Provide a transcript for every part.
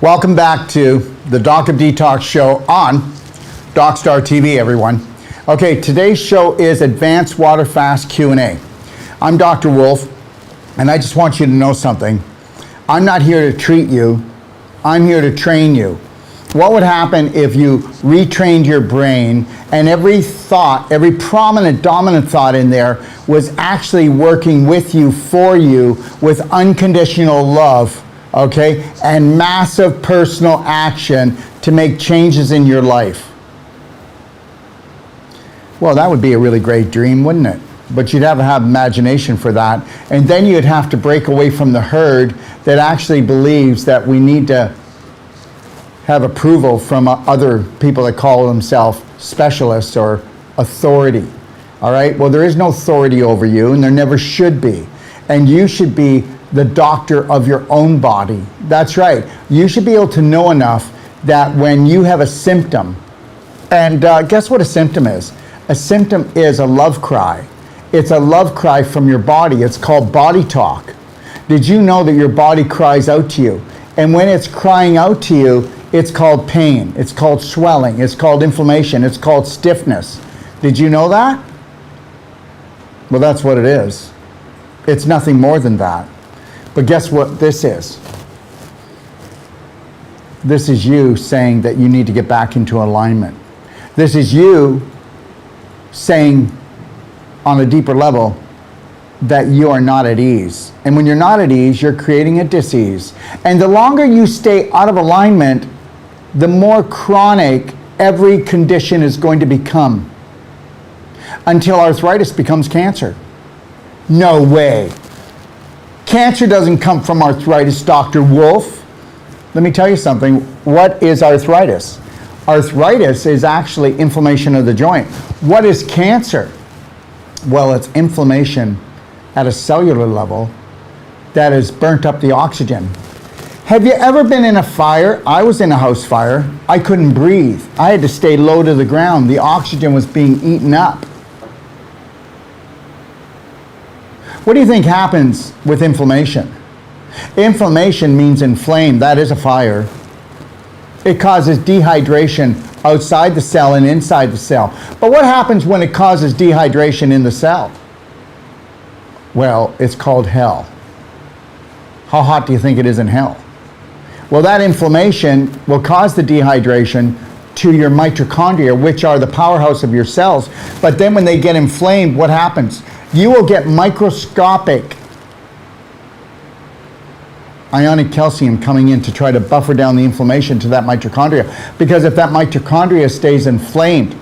Welcome back to the Doc of Detox show on Docstar TV, everyone. Okay, today's show is Advanced Water Fast Q&A. I'm Dr. Wolf, and I just want you to know something. I'm not here to treat you. I'm here to train you. What would happen if you retrained your brain and every thought, every prominent, dominant thought in there was actually working with you, for you, with unconditional love, okay, and massive personal action to make changes in your life? Well, that would be a really great dream, wouldn't it? But you'd have to have imagination for that. And then you'd have to break away from the herd that actually believes that we need to have approval from other people that call themselves specialists or authority. All right? Well, there is no authority over you, and there never should be. And you should be the doctor of your own body. That's right. You should be able to know enough that when you have a symptom, and guess what a symptom is? A symptom is a love cry. It's a love cry from your body. It's called body talk. Did you know that your body cries out to you? And when it's crying out to you, it's called pain. It's called swelling. It's called inflammation. It's called stiffness. Did you know that? Well, that's what it is. It's nothing more than that. But guess what this is? This is you saying that you need to get back into alignment. This is you saying on a deeper level that you are not at ease. And when you're not at ease, you're creating a dis-ease. And the longer you stay out of alignment, the more chronic every condition is going to become, until arthritis becomes cancer. No way. Cancer doesn't come from arthritis, Dr. Wolf. Let me tell you something. What is arthritis? Arthritis is actually inflammation of the joint. What is cancer? Well, it's inflammation at a cellular level that has burnt up the oxygen. Have you ever been in a fire? I was in a house fire. I couldn't breathe. I had to stay low to the ground. The oxygen was being eaten up. What do you think happens with inflammation? Inflammation means inflame. That is a fire. It causes dehydration outside the cell and inside the cell. But what happens when it causes dehydration in the cell? Well, it's called hell. How hot do you think it is in hell? Well, that inflammation will cause the dehydration to your mitochondria, which are the powerhouse of your cells. But then when they get inflamed, what happens? You will get microscopic ionic calcium coming in to try to buffer down the inflammation to that mitochondria. Because if that mitochondria stays inflamed,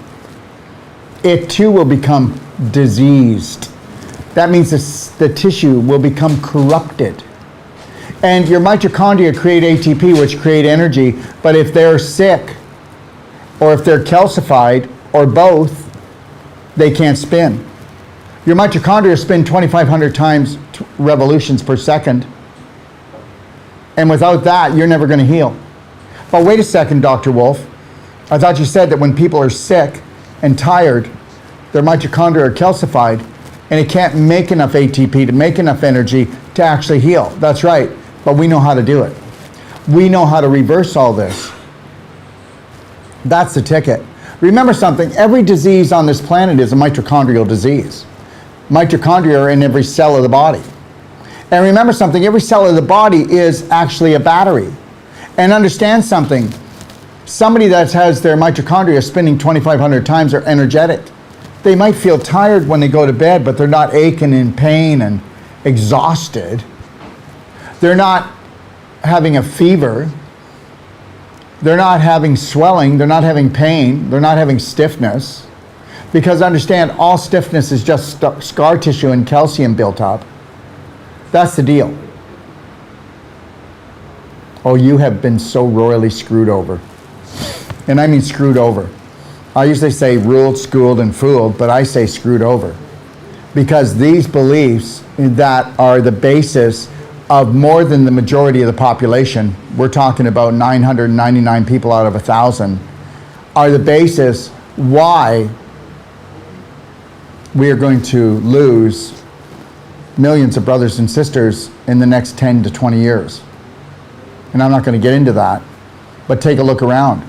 it too will become diseased. That means the tissue will become corrupted. And your mitochondria create ATP, which create energy, but if they're sick, or if they're calcified, or both, they can't spin. Your mitochondria spin 2,500 times revolutions per second. And without that, you're never going to heal. But wait a second, Dr. Wolf. I thought you said that when people are sick and tired, their mitochondria are calcified, and it can't make enough ATP to make enough energy to actually heal. That's right, but we know how to do it. We know how to reverse all this. That's the ticket. Remember something, every disease on this planet is a mitochondrial disease. Mitochondria are in every cell of the body. And remember something, every cell of the body is actually a battery. And understand something, somebody that has their mitochondria spinning 2,500 times are energetic. They might feel tired when they go to bed, but they're not aching in pain and exhausted. They're not having a fever. They're not having swelling. They're not having pain. They're not having stiffness. Because understand, all stiffness is just scar tissue and calcium built up. That's the deal. Oh, you have been so royally screwed over. And I mean screwed over. I usually say ruled, schooled, and fooled, but I say screwed over. Because these beliefs that are the basis of more than the majority of the population, we're talking about 999 people out of 1,000, are the basis why we are going to lose millions of brothers and sisters in the next 10 to 20 years. And I'm not going to get into that, but take a look around.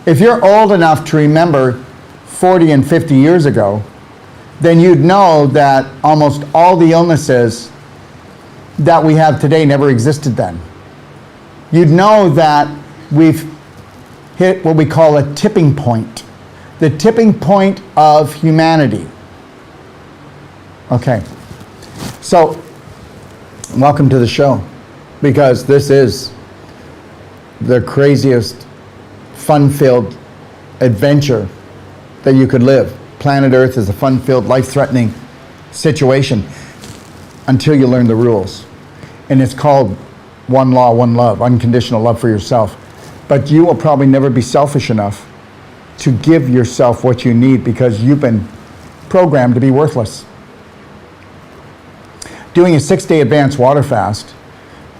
If you're old enough to remember 40 and 50 years ago, then you'd know that almost all the illnesses that we have today never existed then. You'd know that we've hit what we call a tipping point, the tipping point of humanity. Okay, so welcome to the show, because this is the craziest, fun-filled adventure that you could live. Planet Earth is a fun-filled, life-threatening situation until you learn the rules. And it's called one law, one love, unconditional love for yourself. But you will probably never be selfish enough to give yourself what you need, because you've been programmed to be worthless. Doing a 6-day advanced water fast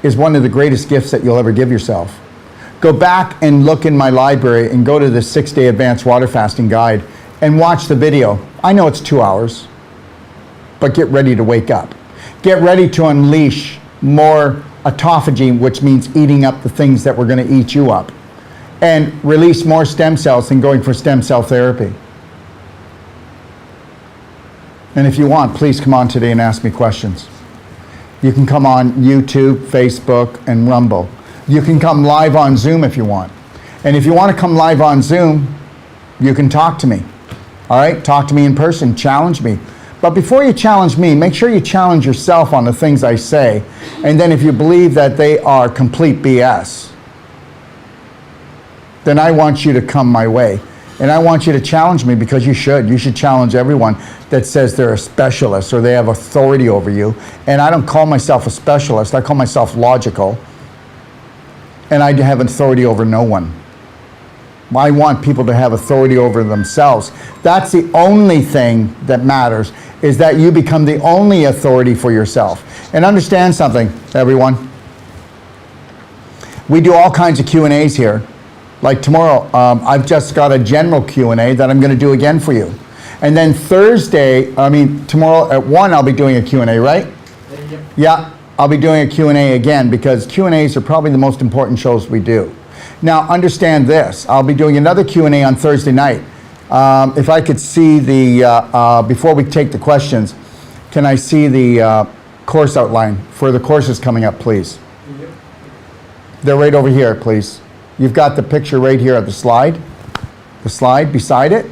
is one of the greatest gifts that you'll ever give yourself. Go back and look in my library and go to the 6-day advanced water fasting guide and watch the video. I know it's 2 hours, but get ready to wake up. Get ready to unleash more autophagy, which means eating up the things that were going to eat you up, and release more stem cells than going for stem cell therapy. And if you want, please come on today and ask me questions. You can come on YouTube, Facebook, and Rumble. You can come live on Zoom if you want. And if you want to come live on Zoom, you can talk to me. All right? Talk to me in person. Challenge me. But before you challenge me, make sure you challenge yourself on the things I say. And then if you believe that they are complete BS, then I want you to come my way. And I want you to challenge me, because you should. You should challenge everyone that says they're a specialist or they have authority over you. And I don't call myself a specialist. I call myself logical. And I have authority over no one. I want people to have authority over themselves. That's the only thing that matters, is that you become the only authority for yourself. And understand something, everyone. We do all kinds of Q&As here. Like tomorrow, I've just got a general Q&A that I'm going to do again for you. And then tomorrow at 1, I'll be doing a Q&A, right? Yeah, I'll be doing a Q&A again, because Q&As are probably the most important shows we do. Now, understand this. I'll be doing another Q&A on Thursday night. If I could see the, before we take the questions, can I see the course outline for the courses coming up, please? They're right over here, please. You've got the picture right here of the slide beside it.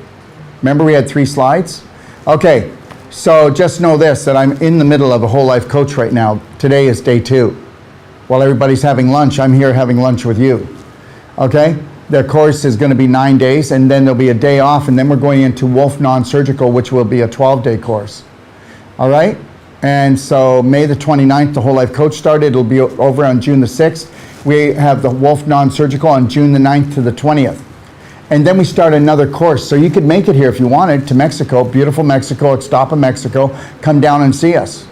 Remember we had 3 slides? Okay, so just know this, that I'm in the middle of a whole life coach right now. Today is day 2. While everybody's having lunch, I'm here having lunch with you. Okay? The course is going to be 9 days, and then there'll be a day off, and then we're going into Wolf Non-Surgical, which will be a 12-day course. All right? And so May the 29th, the Whole Life Coach started. It'll be over on June the 6th. We have the Wolf Non-Surgical on June the 9th to the 20th. And then we start another course. So you could make it here if you wanted to Mexico, beautiful Mexico, Ixtapa, Mexico. Come down and see us.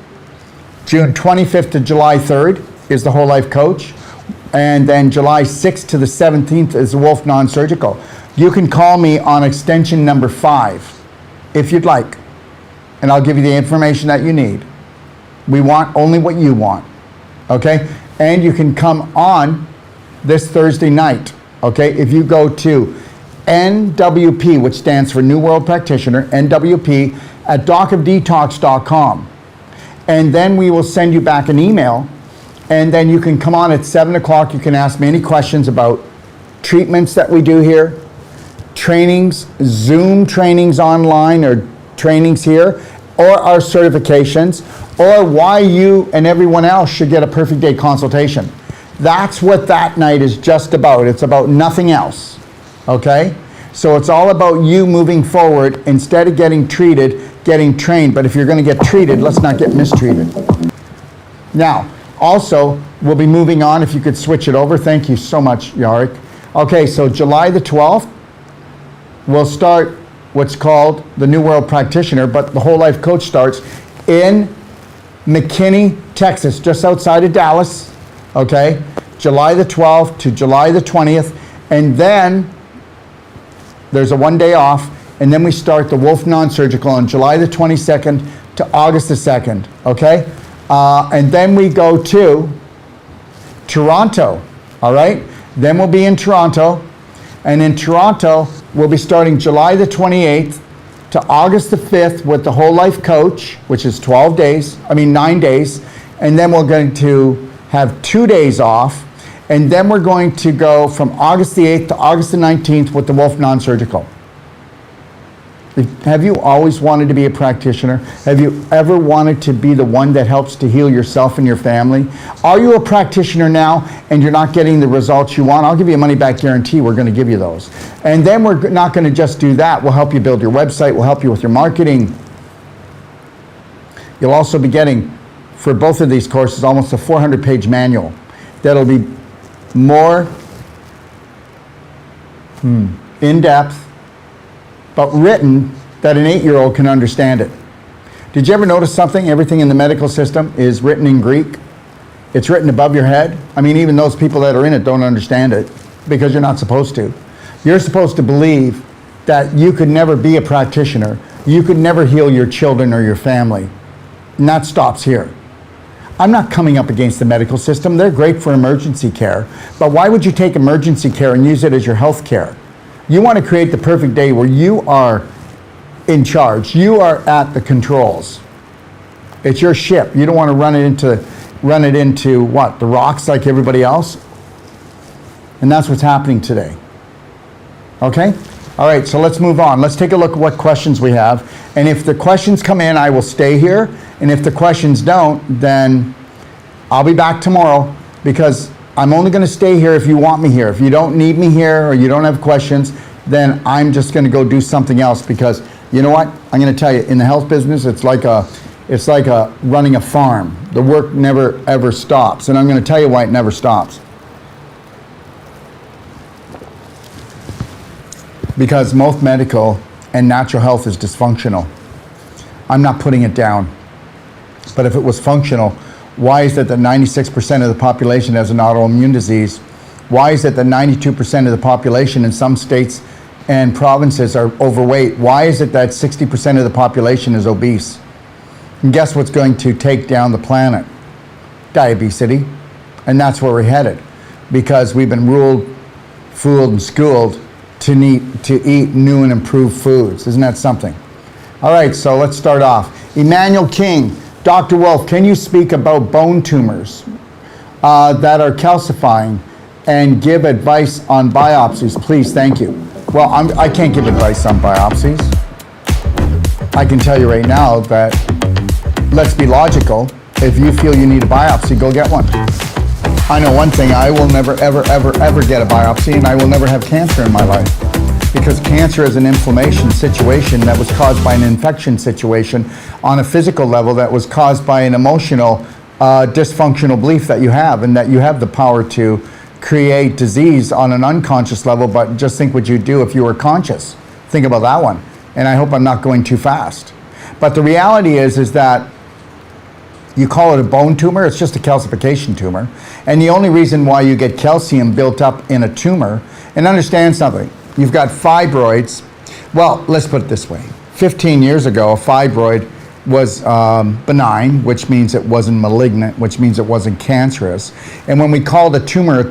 June 25th to July 3rd is the Whole Life Coach. And then July 6th to the 17th is the Wolf Non-Surgical. You can call me on extension number 5 if you'd like. And I'll give you the information that you need. We want only what you want. Okay? And you can come on this Thursday night. Okay? If you go to NWP, which stands for New World Practitioner, NWP, at docofdetox.com. And then we will send you back an email. And then you can come on at 7 o'clock. You can ask me any questions about treatments that we do here, trainings, Zoom trainings online or trainings here, or our certifications, or why you and everyone else should get a perfect day consultation. That's what that night is just about. It's about nothing else. Okay? So it's all about you moving forward instead of getting treated, getting trained. But if you're going to get treated, let's not get mistreated. Now, also, we'll be moving on. If you could switch it over. Thank you so much, Yarik. Okay, so July the 12th, we'll start what's called the New World Practitioner, but the Whole Life Coach starts in McKinney, Texas, just outside of Dallas. Okay, July the 12th to July the 20th. And then there's a 1 day off. And then we start the Wolf Non-Surgical on July the 22nd to August the 2nd. Okay? And then we go to Toronto, All right? Then we'll be in Toronto. And in Toronto, we'll be starting July the 28th to August the 5th with the Whole Life Coach, which is 9 days. And then we're going to have 2 days off. And then we're going to go from August the 8th to August the 19th with the Wolf Non-Surgical. Have you always wanted to be a practitioner? Have you ever wanted to be the one that helps to heal yourself and your family? Are you a practitioner now and you're not getting the results you want? I'll give you a money back guarantee. We're going to give you those. And then we're not going to just do that. We'll help you build your website. We'll help you with your marketing. You'll also be getting, for both of these courses, almost a 400-page manual that'll be more in-depth, but written that an 8-year-old can understand it. Did you ever notice something? Everything in the medical system is written in Greek. It's written above your head. I mean, even those people that are in it don't understand it because you're not supposed to. You're supposed to believe that you could never be a practitioner. You could never heal your children or your family. And that stops here. I'm not coming up against the medical system. They're great for emergency care. But why would you take emergency care and use it as your health care? You want to create the perfect day where you are in charge. You are at the controls. It's your ship. You don't want to run it into what? The rocks like everybody else? And that's what's happening today. Okay? All right, so let's move on. Let's take a look at what questions we have. And if the questions come in, I will stay here. And if the questions don't, then I'll be back tomorrow because I'm only going to stay here if you want me here. If you don't need me here or you don't have questions, then I'm just going to go do something else because you know what? I'm going to tell you, in the health business, it's like running a farm. The work never ever stops. And I'm going to tell you why it never stops. Because most medical and natural health is dysfunctional. I'm not putting it down. But if it was functional, why is it that 96% of the population has an autoimmune disease? Why is it that 92% of the population in some states and provinces are overweight? Why is it that 60% of the population is obese? And guess what's going to take down the planet? Diabetes. And that's where we're headed. Because we've been ruled, fooled, and schooled to eat new and improved foods. Isn't that something? All right, so let's start off. Emmanuel King. Dr. Wolf, can you speak about bone tumors that are calcifying and give advice on biopsies? Please, thank you. Well, I can't give advice on biopsies. I can tell you right now that, let's be logical. If you feel you need a biopsy, go get one. I know one thing, I will never, ever, ever, ever get a biopsy, and I will never have cancer in my life. Because cancer is an inflammation situation that was caused by an infection situation on a physical level that was caused by an emotional dysfunctional belief that you have, and that you have the power to create disease on an unconscious level, but just think what you'd do if you were conscious. Think about that one. And I hope I'm not going too fast. But the reality is that you call it a bone tumor, it's just a calcification tumor. And the only reason why you get calcium built up in a tumor, and understand something, you've got fibroids. Well, let's put it this way. 15 years ago, a fibroid was benign, which means it wasn't malignant, which means it wasn't cancerous. And when we called a tumor,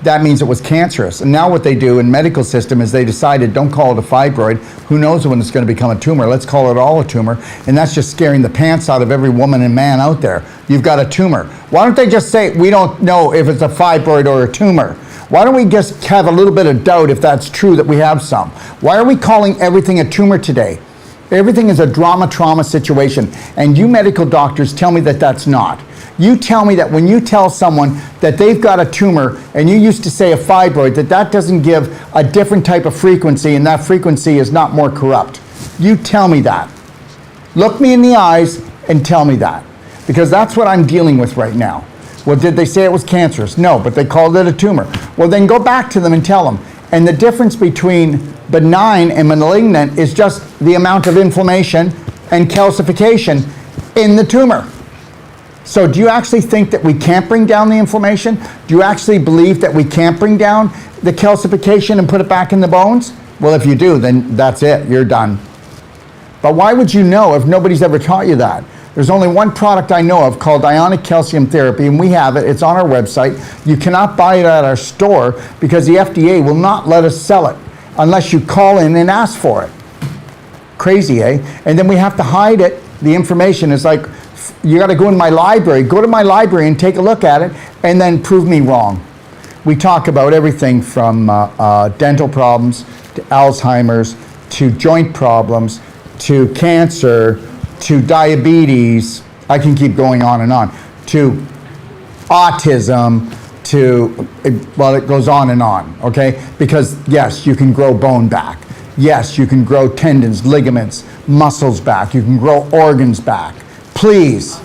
that means it was cancerous. And now what they do in medical system is they decided, don't call it a fibroid. Who knows when it's going to become a tumor? Let's call it all a tumor. And that's just scaring the pants out of every woman and man out there. You've got a tumor. Why don't they just say, we don't know if it's a fibroid or a tumor? Why don't we just have a little bit of doubt if that's true that we have some? Why are we calling everything a tumor today? Everything is a trauma situation. And you medical doctors tell me that that's not. You tell me that when you tell someone that they've got a tumor and you used to say a fibroid, that doesn't give a different type of frequency, and that frequency is not more corrupt. You tell me that. Look me in the eyes and tell me that. Because that's what I'm dealing with right now. Well, did they say it was cancerous? No, but they called it a tumor. Well, then go back to them and tell them. And the difference between benign and malignant is just the amount of inflammation and calcification in the tumor. So do you actually think that we can't bring down the inflammation? Do you actually believe that we can't bring down the calcification and put it back in the bones? Well, if you do, then that's it. You're done. But why would you know if nobody's ever taught you that? There's only one product I know of called ionic calcium therapy, and we have it. It's on our website. You cannot buy it at our store because the FDA will not let us sell it unless you call in and ask for it. Crazy, eh? And then we have to hide it. The information is like, you got to go in my library. Go to my library and take a look at it, and then prove me wrong. We talk about everything from dental problems to Alzheimer's to joint problems to cancer to diabetes. I can keep going on and on. To autism, to, well, it goes on and on, okay? Because yes, you can grow bone back. Yes, you can grow tendons, ligaments, muscles back. You can grow organs back. Please,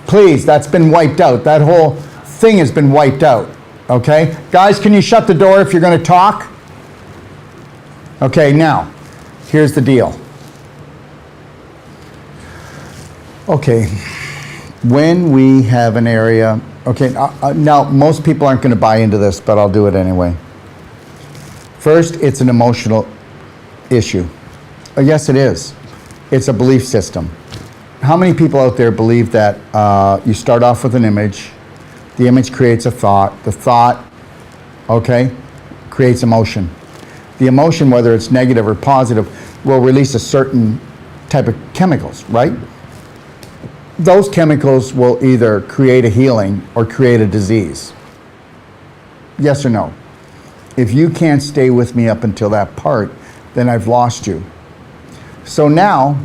please, that's been wiped out. That whole thing has been wiped out, okay? Guys, can you shut the door if you're gonna talk? Okay, now, here's the deal. Okay, when we have an area, okay, now most people aren't gonna buy into this, but I'll do it anyway. First, it's an emotional issue. Yes, it is. It's a belief system. How many people out there believe that you start off with an image, the image creates a thought, the thought, okay, creates emotion. The emotion, whether it's negative or positive, will release a certain type of chemicals, right? Those chemicals will either create a healing or create a disease. Yes or no? If you can't stay with me up until that part, then I've lost you. So now,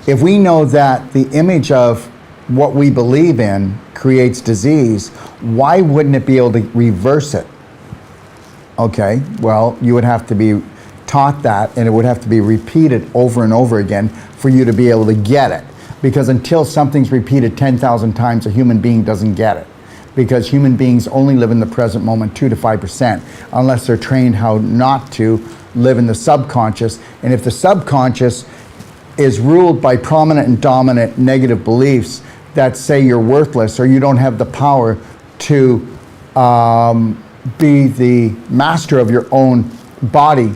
if we know that the image of what we believe in creates disease, why wouldn't it be able to reverse it? Okay, well, you would have to be taught that, and it would have to be repeated over and over again for you to be able to get it. Because until something's repeated 10,000 times, a human being doesn't get it. Because human beings only live in the present moment 2 to 5%, unless they're trained how not to live in the subconscious. And if the subconscious is ruled by prominent and dominant negative beliefs that say you're worthless or you don't have the power to be the master of your own body,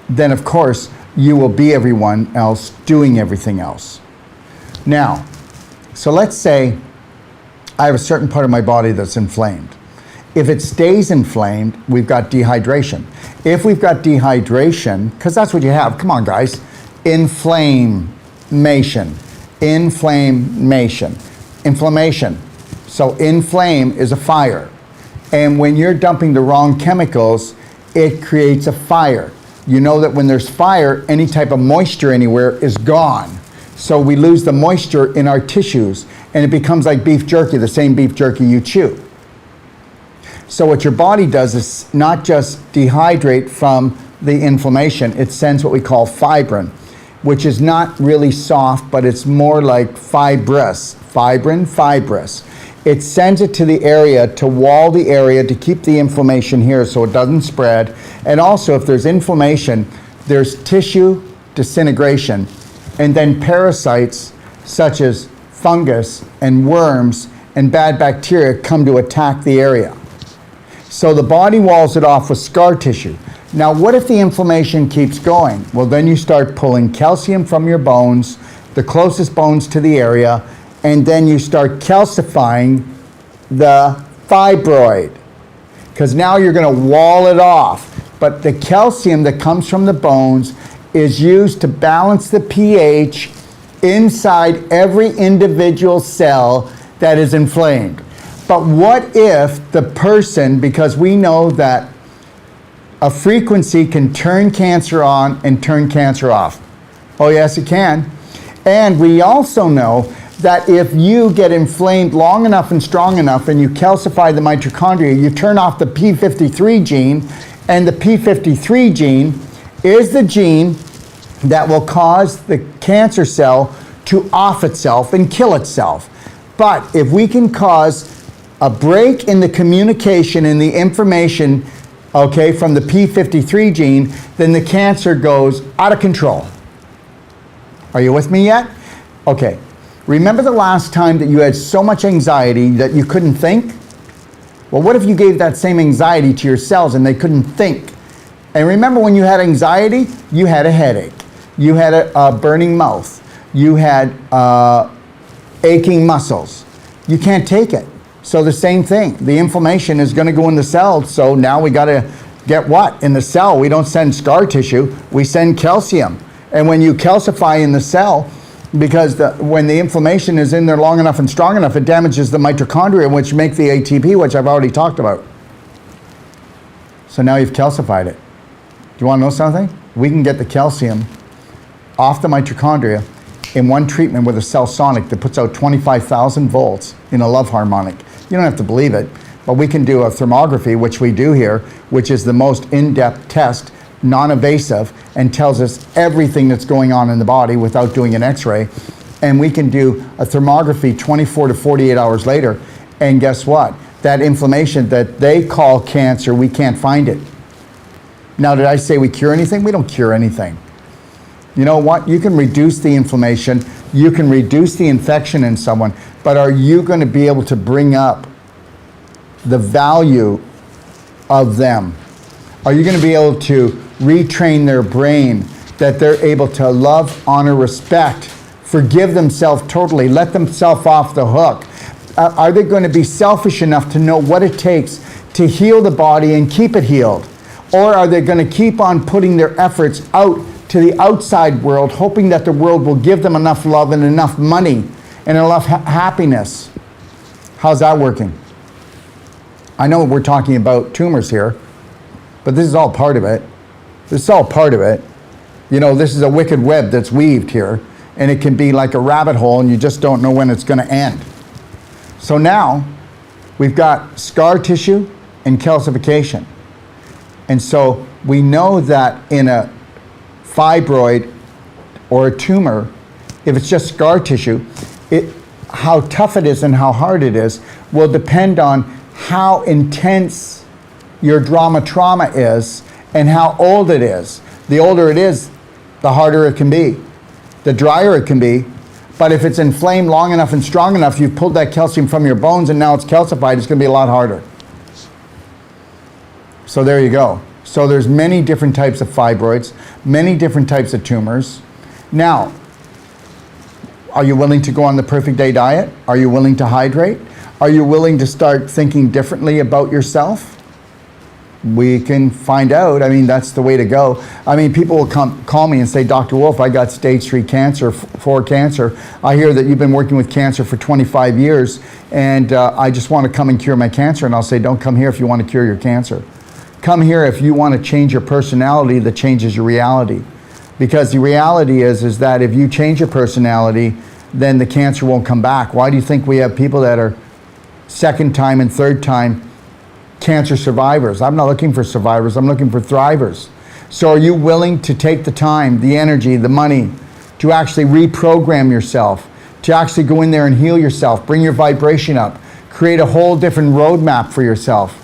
then of course you will be everyone else doing everything else. Now, so let's say I have a certain part of my body that's inflamed. If it stays inflamed, we've got dehydration. If we've got dehydration, because that's what you have, come on guys, inflammation, inflammation, inflammation. So inflame is a fire. And when you're dumping the wrong chemicals, it creates a fire. You know that when there's fire, any type of moisture anywhere is gone. So we lose the moisture in our tissues, and it becomes like beef jerky, the same beef jerky you chew. So what your body does is not just dehydrate from the inflammation, it sends what we call fibrin, which is not really soft, but it's more like fibrous, fibrin, fibrous. It sends it to the area to wall the area to keep the inflammation here so it doesn't spread. And also if there's inflammation, there's tissue disintegration, and then parasites such as fungus and worms and bad bacteria come to attack the area. So the body walls it off with scar tissue. Now what if the inflammation keeps going? Well, then you start pulling calcium from your bones, the closest bones to the area, and then you start calcifying the fibroid, because now you're going to wall it off. But the calcium that comes from the bones is used to balance the pH inside every individual cell that is inflamed. But what if the person, because we know that a frequency can turn cancer on and turn cancer off. Oh yes, it can. And we also know that if you get inflamed long enough and strong enough and you calcify the mitochondria, you turn off the P53 gene, and the P53 gene is the gene that will cause the cancer cell to off itself and kill itself. But if we can cause a break in the communication and the information, okay, from the P53 gene, then the cancer goes out of control. Are you with me yet? Okay. Remember the last time that you had so much anxiety that you couldn't think? Well, what if you gave that same anxiety to your cells and they couldn't think? And remember when you had anxiety, you had a headache. You had a burning mouth. You had aching muscles. You can't take it. So the same thing. The inflammation is going to go in the cell. So now we got to get what? In the cell, we don't send scar tissue. We send calcium. And when you calcify in the cell, because when the inflammation is in there long enough and strong enough, it damages the mitochondria, which make the ATP, which I've already talked about. So now you've calcified it. Do you want to know something? We can get the calcium off the mitochondria in one treatment with a cell sonic that puts out 25,000 volts in a love harmonic. You don't have to believe it, but we can do a thermography, which we do here, which is the most in-depth test, non-invasive, and tells us everything that's going on in the body without doing an x-ray. And we can do a thermography 24 to 48 hours later, and guess what? That inflammation that they call cancer, we can't find it. Now, did I say we cure anything? We don't cure anything. You know what? You can reduce the inflammation, you can reduce the infection in someone, but are you going to be able to bring up the value of them? Are you going to be able to retrain their brain that they're able to love, honor, respect, forgive themselves totally, let themselves off the hook? Are they going to be selfish enough to know what it takes to heal the body and keep it healed? Or are they going to keep on putting their efforts out to the outside world, hoping that the world will give them enough love and enough money and enough happiness? How's that working? I know we're talking about tumors here, but this is all part of it. This is all part of it. You know, this is a wicked web that's weaved here, and it can be like a rabbit hole, and you just don't know when it's going to end. So now we've got scar tissue and calcification. And so we know that in a fibroid or a tumor, if it's just scar tissue, how tough it is and how hard it is will depend on how intense your trauma is and how old it is. The older it is, the harder it can be, the drier it can be. But if it's inflamed long enough and strong enough, you've pulled that calcium from your bones and now it's calcified, it's going to be a lot harder. So there you go. So there's many different types of fibroids, many different types of tumors. Now, are you willing to go on the perfect day diet? Are you willing to hydrate? Are you willing to start thinking differently about yourself? We can find out. I mean, that's the way to go. I mean, people will call me and say, Dr. Wolf, I got stage 3 cancer, 4 cancer. I hear that you've been working with cancer for 25 years, and I just want to come and cure my cancer. And I'll say, don't come here if you want to cure your cancer. Come here if you want to change your personality that changes your reality. Because the reality is that if you change your personality, then the cancer won't come back. Why do you think we have people that are second time and third time cancer survivors? I'm not looking for survivors, I'm looking for thrivers. So are you willing to take the time, the energy, the money to actually reprogram yourself, to actually go in there and heal yourself, bring your vibration up, create a whole different roadmap for yourself?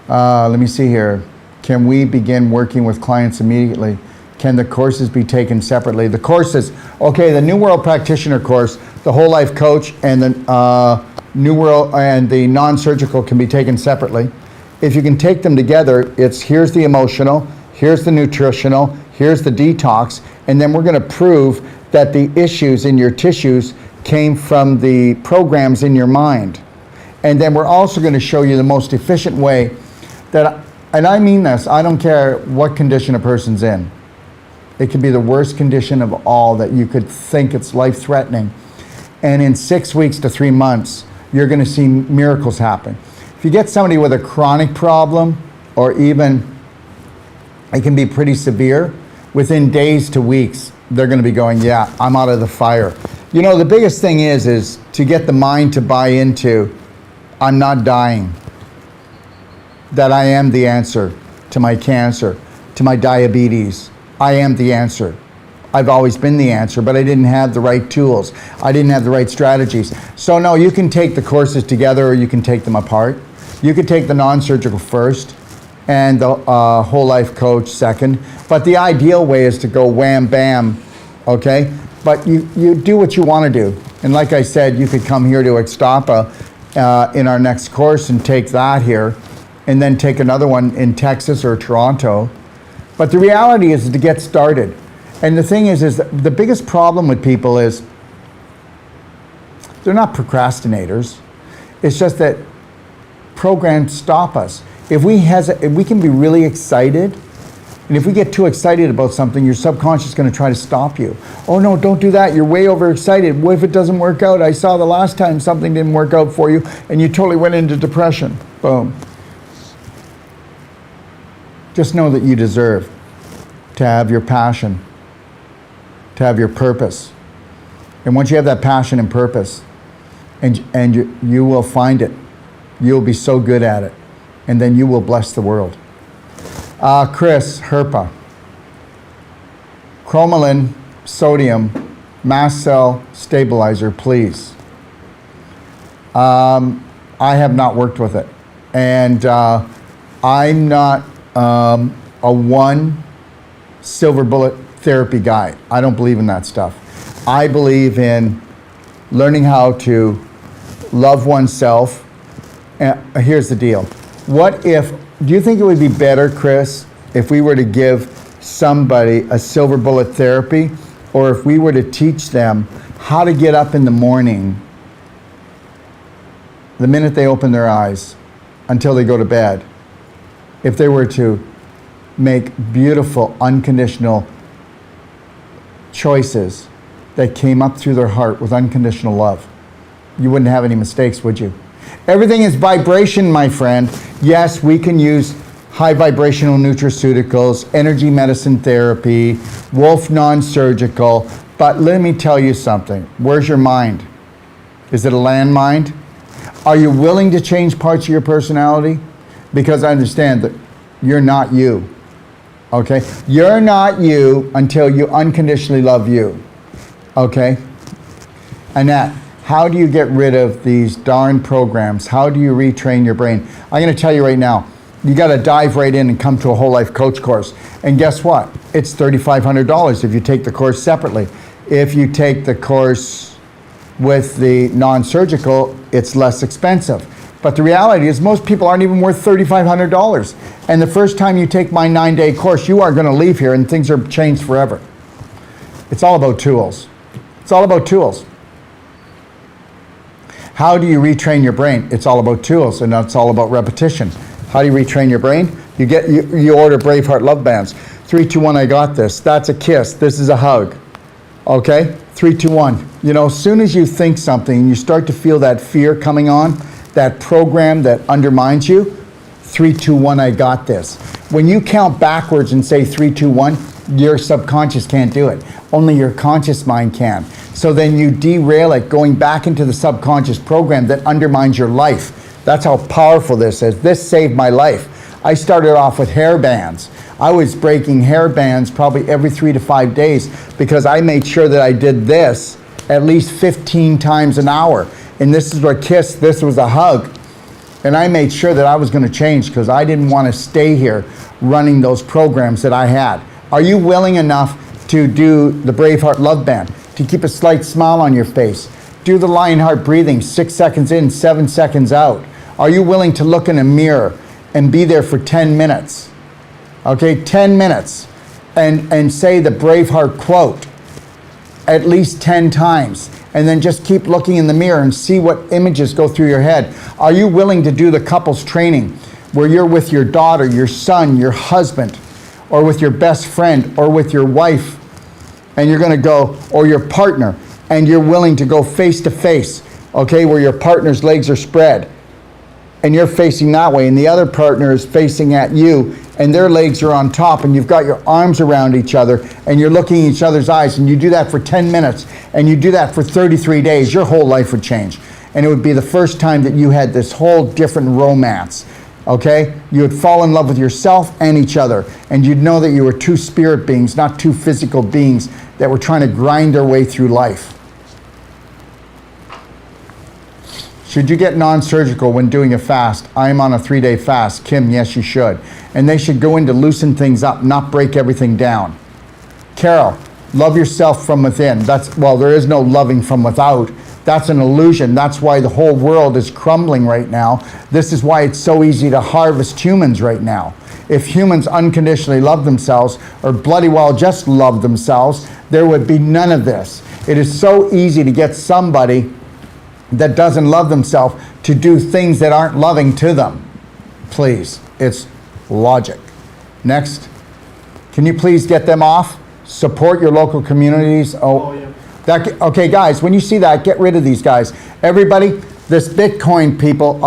Let me see here. Can we begin working with clients immediately? Can the courses be taken separately? The courses, okay, the New World Practitioner course, the Whole Life Coach, and the New World and the non-surgical can be taken separately. If you can take them together, it's here's the emotional, here's the nutritional, here's the detox, and then we're going to prove that the issues in your tissues came from the programs in your mind. And then we're also going to show you the most efficient way that, and I mean this, I don't care what condition a person's in. It could be the worst condition of all that you could think it's life-threatening. And in 6 weeks to 3 months, you're going to see miracles happen. If you get somebody with a chronic problem, or even it can be pretty severe, within days to weeks, they're going to be going, yeah, I'm out of the fire. You know, the biggest thing is to get the mind to buy into, I'm not dying. That I am the answer to my cancer, to my diabetes. I am the answer. I've always been the answer, but I didn't have the right tools. I didn't have the right strategies. So no, you can take the courses together or you can take them apart. You could take the non-surgical first and the Whole Life Coach second. But the ideal way is to go wham, bam, okay? But you do what you want to do. And like I said, you could come here to Ixtapa in our next course and take that here, and then take another one in Texas or Toronto. But the reality is to get started. And the thing is the biggest problem with people is they're not procrastinators. It's just that programs stop us. If we can be really excited, and if we get too excited about something, your subconscious is going to try to stop you. Oh no, don't do that. You're way overexcited. What if it doesn't work out? I saw the last time something didn't work out for you and you totally went into depression. Boom. Just know that you deserve to have your passion, to have your purpose. And once you have that passion and purpose, and you will find it, you'll be so good at it, and then you will bless the world. Chris, Herpa. Chromalin, sodium, mast cell stabilizer, please. I have not worked with it. And I'm not a one silver bullet therapy guy. I don't believe in that stuff. I believe in learning how to love oneself. Here's the deal. Do you think it would be better, Chris, if we were to give somebody a silver bullet therapy, or if we were to teach them how to get up in the morning the minute they open their eyes until they go to bed? If they were to make beautiful, unconditional choices that came up through their heart with unconditional love, you wouldn't have any mistakes, would you? Everything is vibration, my friend. Yes, we can use high vibrational nutraceuticals, energy medicine therapy, Wolf non-surgical, but let me tell you something. Where's your mind? Is it a landmine? Are you willing to change parts of your personality? Because I understand that you're not you, okay? You're not you until you unconditionally love you, okay? Annette, how do you get rid of these darn programs? How do you retrain your brain? I'm going to tell you right now, you got to dive right in and come to a whole life coach course. And guess what? It's $3,500 if you take the course separately. If you take the course with the non-surgical, it's less expensive. But the reality is most people aren't even worth $3,500. And the first time you take my 9-day course, you are going to leave here and things are changed forever. It's all about tools. It's all about tools. How do you retrain your brain? It's all about tools, and it's all about repetition. How do you retrain your brain? You order Braveheart love bands. 3, 2, 1, I got this. That's a kiss. This is a hug. Okay? 3, 2, 1. You know, as soon as you think something and you start to feel that fear coming on, that program that undermines you, 3, 2, 1, I got this. When you count backwards and say 3, 2, 1, your subconscious can't do it. Only your conscious mind can. So then you derail it, going back into the subconscious program that undermines your life. That's how powerful this is. This saved my life. I started off with hair bands. I was breaking hair bands probably every 3 to 5 days because I made sure that I did this at least 15 times an hour. And this is a kiss, this was a hug. And I made sure that I was going to change because I didn't want to stay here running those programs that I had. Are you willing enough to do the Braveheart love band, to keep a slight smile on your face? Do the Lionheart breathing, 6 seconds in, 7 seconds out. Are you willing to look in a mirror and be there for 10 minutes? Okay, 10 minutes. And say the Braveheart quote at least 10 times. And then just keep looking in the mirror and see what images go through your head. Are you willing to do the couples training where you're with your daughter, your son, your husband, or with your best friend, or with your wife, and you're going to go, or your partner, and you're willing to go face to face, okay, where your partner's legs are spread, and you're facing that way, and the other partner is facing at you, and their legs are on top, and you've got your arms around each other, and you're looking in each other's eyes, and you do that for 10 minutes, and you do that for 33 days, your whole life would change. And it would be the first time that you had this whole different romance. Okay? You would fall in love with yourself and each other, and you'd know that you were two spirit beings, not two physical beings that were trying to grind their way through life. Should you get non-surgical when doing a fast? I am on a 3-day fast. Kim, yes, you should. And they should go in to loosen things up, not break everything down. Carol, love yourself from within. There is no loving from without. That's an illusion. That's why the whole world is crumbling right now. This is why it's so easy to harvest humans right now. if humans unconditionally love themselves, or bloody well just love themselves, there would be none of this. It is so easy to get somebody that doesn't love themselves to do things that aren't loving to them. Please, it's logic. Next. Can you please get them off? Support your local communities. Okay, guys, when you see that, get rid of these guys. Everybody, this Bitcoin people,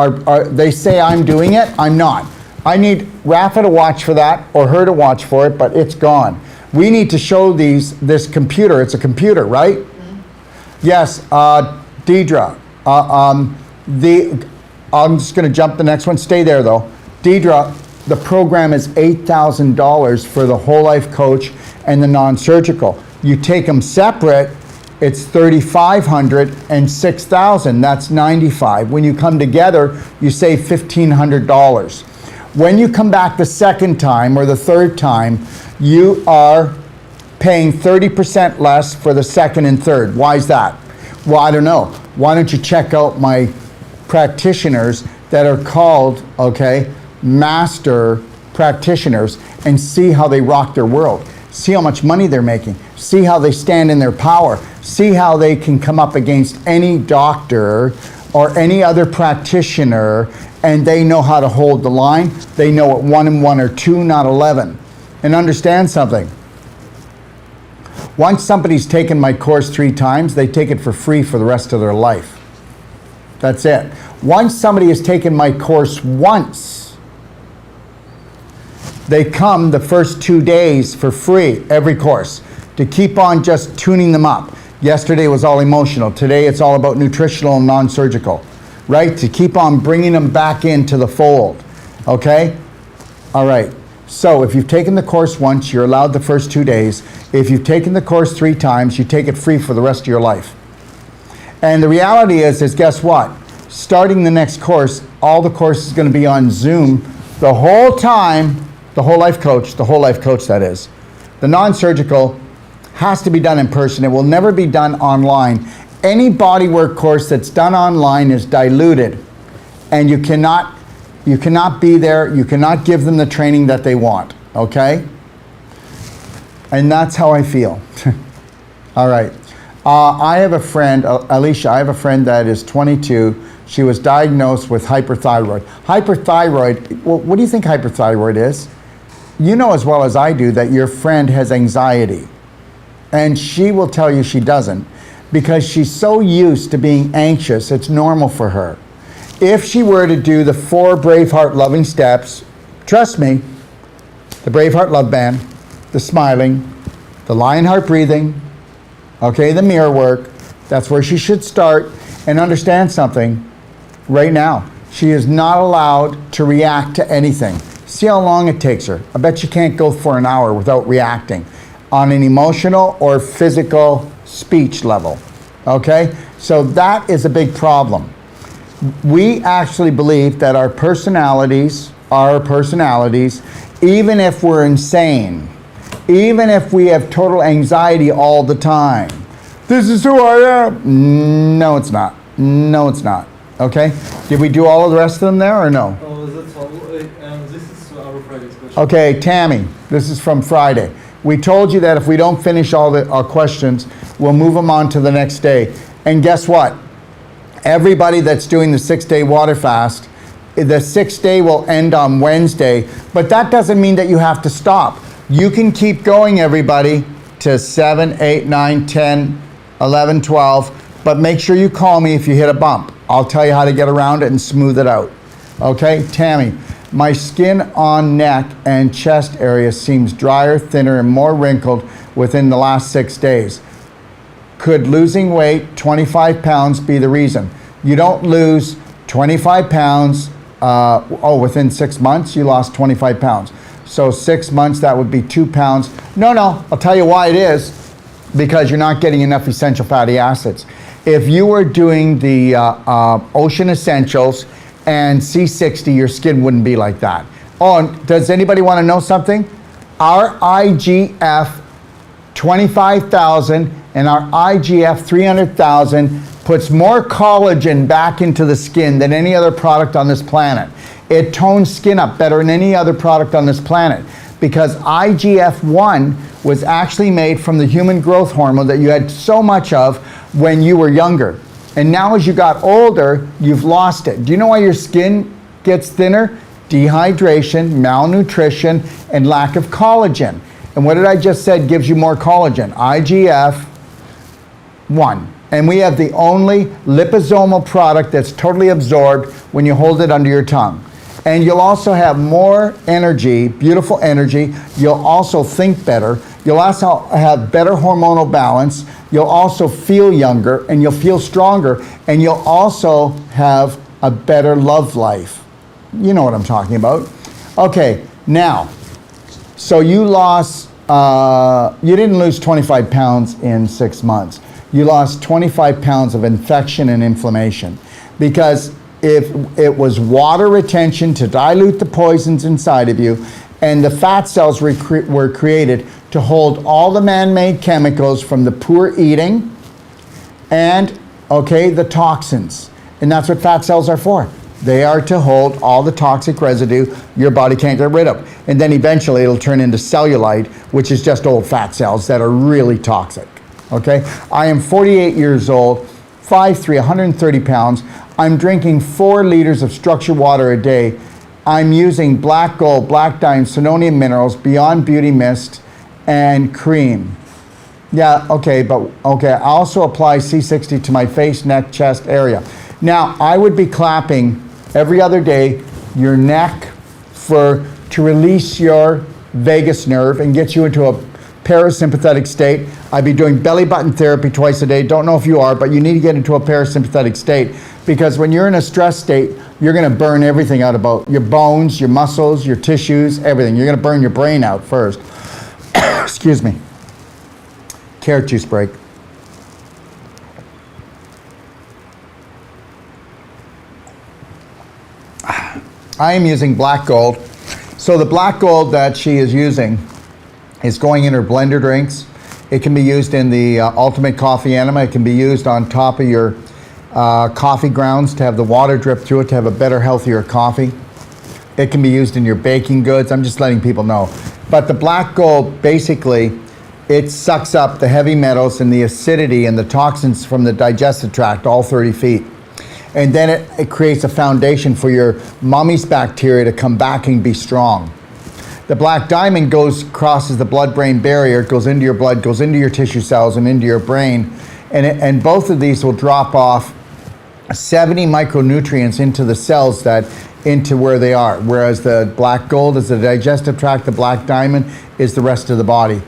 they say I'm doing it. I'm not. I need Rafa to watch for that, or her to watch for it, but it's gone. We need to show this computer. It's a computer, right? Mm-hmm. Yes, Deidre. I'm just going to jump the next one. Stay there, though. Deidre, the program is $8,000 for the whole life coach and the non-surgical. You take them separate, it's $3,500 and $6,000. That's $95. When you come together, you save $1,500. When you come back the second time or the third time, you are paying 30% less for the second and third. Why is that? Well, I don't know. Why don't you check out my practitioners that are called, master practitioners, and see how they rock their world. See how much money they're making. See how they stand in their power. See how they can come up against any doctor or any other practitioner, and they know how to hold the line. They know what 1 and 1 are 2, not 11. And understand something. Once somebody's taken my course 3 times, they take it for free for the rest of their life. That's it. Once somebody has taken my course once, they come the first 2 days for free, every course, to keep on just tuning them up. Yesterday was all emotional. Today it's all about nutritional and non-surgical, right? To keep on bringing them back into the fold, okay? All right. So if you've taken the course once, you're allowed the first 2 days. If you've taken the course 3 times, you take it free for the rest of your life. And the reality is guess what? Starting the next course, all the course is going to be on Zoom the whole time. The whole life coach that is. The non-surgical has to be done in person. It will never be done online. Any bodywork course that's done online is diluted, and you cannot be there. You cannot give them the training that they want, okay? And that's how I feel. All right. I have a friend, Alicia, I have a friend that is 22. She was diagnosed with hyperthyroid. Hyperthyroid, well, what do you think hyperthyroid is? You know as well as I do that your friend has anxiety. And she will tell you she doesn't, because she's so used to being anxious, it's normal for her. If she were to do the 4 Braveheart loving steps, trust me, the Braveheart love band, the smiling, the Lionheart breathing, the mirror work, that's where she should start. And understand something right now. She is not allowed to react to anything. See how long it takes her. I bet you can't go for an hour without reacting on an emotional or physical speech level, okay? So that is a big problem. We actually believe that our personalities, even if we're insane, even if we have total anxiety all the time, this is who I am. No, it's not. No, it's not. Okay? Did we do all of the rest of them there or no? Oh, that's all. This is our Friday's question. Okay, Tammy, this is from Friday. We told you that if we don't finish all our questions, we'll move them on to the next day. And guess what? Everybody that's doing the 6-day water fast, the 6th day will end on Wednesday, but that doesn't mean that you have to stop. You can keep going, everybody, to 7, 8, 9, 10, 11, 12, but make sure you call me if you hit a bump. I'll tell you how to get around it and smooth it out. Okay, Tammy, my skin on neck and chest area seems drier, thinner, and more wrinkled within the last 6 days. Could losing weight, 25 pounds, be the reason? You don't lose 25 pounds, within 6 months, you lost 25 pounds. So 6 months, that would be 2 pounds. No, I'll tell you why it is. Because you're not getting enough essential fatty acids. If you were doing the Ocean Essentials and C60, your skin wouldn't be like that. Oh, and does anybody want to know something? Our IGF 25,000 and our IGF 300,000 puts more collagen back into the skin than any other product on this planet. It tones skin up better than any other product on this planet, because IGF-1 was actually made from the human growth hormone that you had so much of when you were younger. And now as you got older, you've lost it. Do you know why your skin gets thinner? Dehydration, malnutrition, and lack of collagen. And what did I just said gives you more collagen? IGF-1. And we have the only liposomal product that's totally absorbed when you hold it under your tongue. And you'll also have more energy, beautiful energy. You'll also think better. You'll also have better hormonal balance. You'll also feel younger, and you'll feel stronger, and you'll also have a better love life. You know what I'm talking about. Okay, now, so you lost, you didn't lose 25 pounds in 6 months. You lost 25 pounds of infection and inflammation, because if it was water retention to dilute the poisons inside of you, and the fat cells were created to hold all the man-made chemicals from the poor eating and, okay, the toxins. And that's what fat cells are for. They are to hold all the toxic residue your body can't get rid of. And then eventually it'll turn into cellulite, which is just old fat cells that are really toxic. Okay? I am 48 years old, 5'3", 130 pounds. I'm drinking 4 liters of structured water a day. I'm using black gold, black diamond, Sononium minerals, Beyond Beauty Mist, and cream. Yeah, okay, but okay, I also apply C60 to my face, neck, chest area. Now, I would be clapping every other day your neck to release your vagus nerve and get you into a parasympathetic state. I'd be doing belly button therapy twice a day. Don't know if you are, but you need to get into a parasympathetic state, because when you're in a stress state, you're going to burn everything out about your bones, your muscles, your tissues, everything. You're going to burn your brain out first. Excuse me. Carrot juice break. I am using black gold. So the black gold that she is using is going in her blender drinks. It can be used in the ultimate coffee enema. It can be used on top of your coffee grounds to have the water drip through it to have a better, healthier coffee. It can be used in your baking goods. I'm just letting people know. But the black gold, basically, it sucks up the heavy metals and the acidity and the toxins from the digestive tract, all 30 feet. And then it creates a foundation for your mummy's bacteria to come back and be strong. The black diamond crosses the blood-brain barrier, goes into your blood, goes into your tissue cells and into your brain. And both of these will drop off 70 micronutrients into the cells into where they are. Whereas the black gold is the digestive tract, the black diamond is the rest of the body.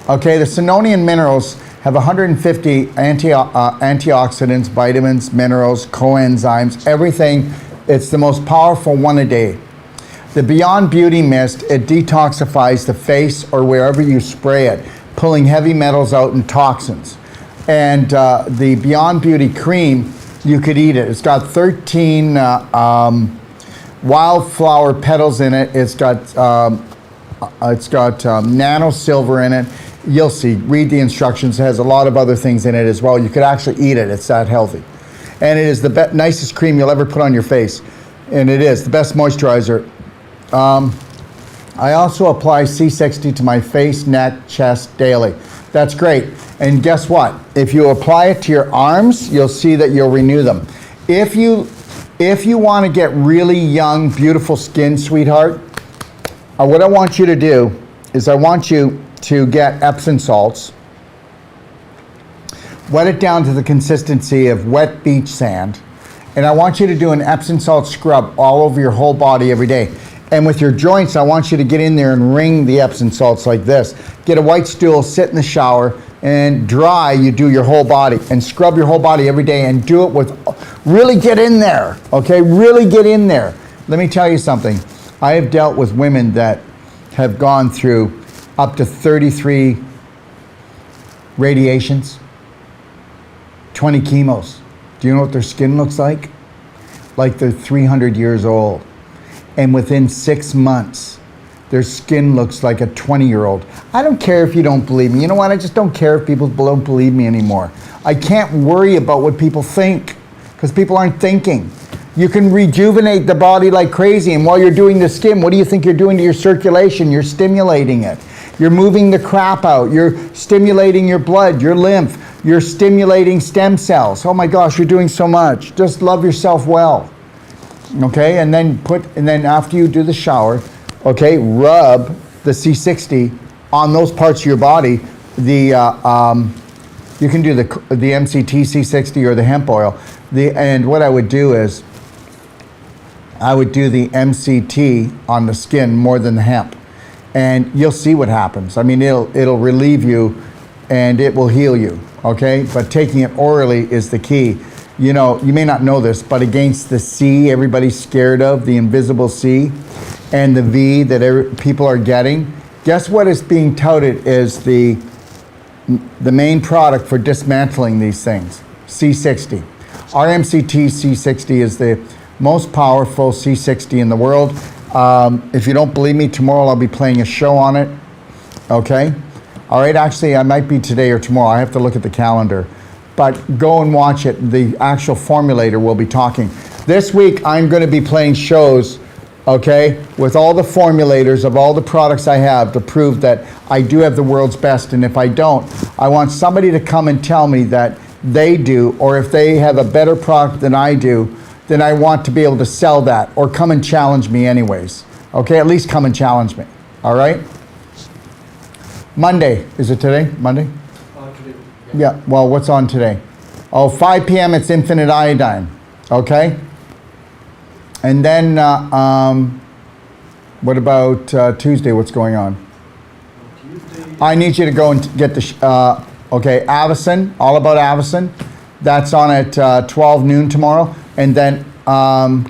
Okay, the Sononium minerals have 150 antioxidants, vitamins, minerals, coenzymes, everything. It's the most powerful one a day. The Beyond Beauty Mist, it detoxifies the face or wherever you spray it, pulling heavy metals out and toxins. And the Beyond Beauty Cream, you could eat it. It's got 13 wildflower petals in it. It's got nano silver in it. You'll see, read the instructions. It has a lot of other things in it as well. You could actually eat it. It's that healthy. And it is the nicest cream you'll ever put on your face. And it is the best moisturizer. I also apply C60 to my face, neck, chest daily. That's great. And guess what? If you apply it to your arms, you'll see that you'll renew them. If you want to get really young, beautiful skin, sweetheart, what I want you to do is I want you to get Epsom salts, wet it down to the consistency of wet beach sand, and I want you to do an Epsom salt scrub all over your whole body every day. And with your joints, I want you to get in there and wring the Epsom salts like this. Get a white stool, sit in the shower, and dry, you do your whole body. And scrub your whole body every day and do it with, really get in there, okay? Really get in there. Let me tell you something. I have dealt with women that have gone through up to 33 radiations, 20 chemos. Do you know what their skin looks like? Like they're 300 years old. And within 6 months, their skin looks like a 20-year-old. I don't care if you don't believe me. You know what? I just don't care if people don't believe me anymore. I can't worry about what people think, because people aren't thinking. You can rejuvenate the body like crazy. And while you're doing the skin, what do you think you're doing to your circulation? You're stimulating it. You're moving the crap out. You're stimulating your blood, your lymph. You're stimulating stem cells. Oh my gosh, you're doing so much. Just love yourself well. Okay, and then after you do the shower, okay, rub the C60 on those parts of your body. You can do the MCT C60 or the hemp oil. And what I would do is, I would do the MCT on the skin more than the hemp, and you'll see what happens. I mean, it'll relieve you, and it will heal you. Okay, but taking it orally is the key. You know, you may not know this, but against the C, everybody's scared of, the invisible C, and the V that people are getting. Guess what is being touted is the main product for dismantling these things? C60. Our MCT C60 is the most powerful C60 in the world. If you don't believe me, tomorrow I'll be playing a show on it. Okay? All right, actually, I might be today or tomorrow. I have to look at the calendar. But go and watch it. The actual formulator will be talking. This week, I'm going to be playing shows, okay, with all the formulators of all the products I have to prove that I do have the world's best. And if I don't, I want somebody to come and tell me that they do, or if they have a better product than I do, then I want to be able to sell that, or come and challenge me anyways. Okay, at least come and challenge me. All right? Monday. Is it today? Monday? Today. Yeah, well, what's on today? Oh, 5 p.m. it's Infinite Iodine. Okay? And then, what about Tuesday? What's going on? Tuesday. I need you to go and get the, okay, Avicen, all about Avicen. That's on at 12 noon tomorrow. And then,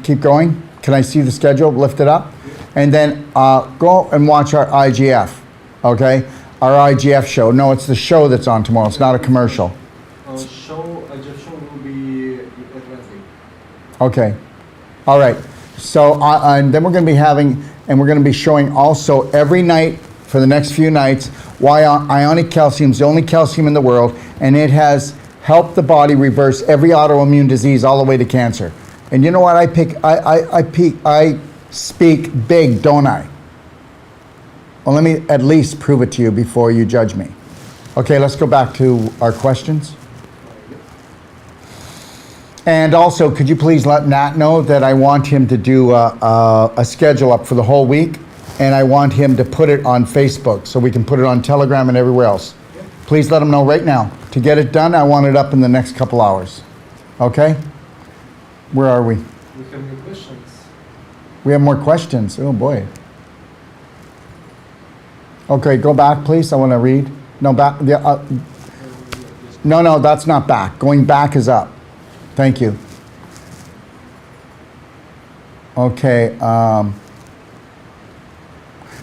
keep going. Can I see the schedule? Lift it up. And then go and watch our IGF, okay? Our IGF show. No, it's the show that's on tomorrow. It's not a commercial. IGF show will be at Wednesday. Okay. All right. So, and then we're going to be having, and we're going to be showing also every night for the next few nights why ionic calcium is the only calcium in the world, and it has helped the body reverse every autoimmune disease all the way to cancer. And you know what? I speak big, don't I? Well, let me at least prove it to you before you judge me. Okay, let's go back to our questions. And also, could you please let Nat know that I want him to do a schedule up for the whole week, and I want him to put it on Facebook so we can put it on Telegram and everywhere else. Please let him know right now. To get it done, I want it up in the next couple hours. Okay? Where are we? We have new questions. We have more questions. Oh boy. Okay, go back, please. I want to read. No, back. No, that's not back. Going back is up. Thank you. Okay.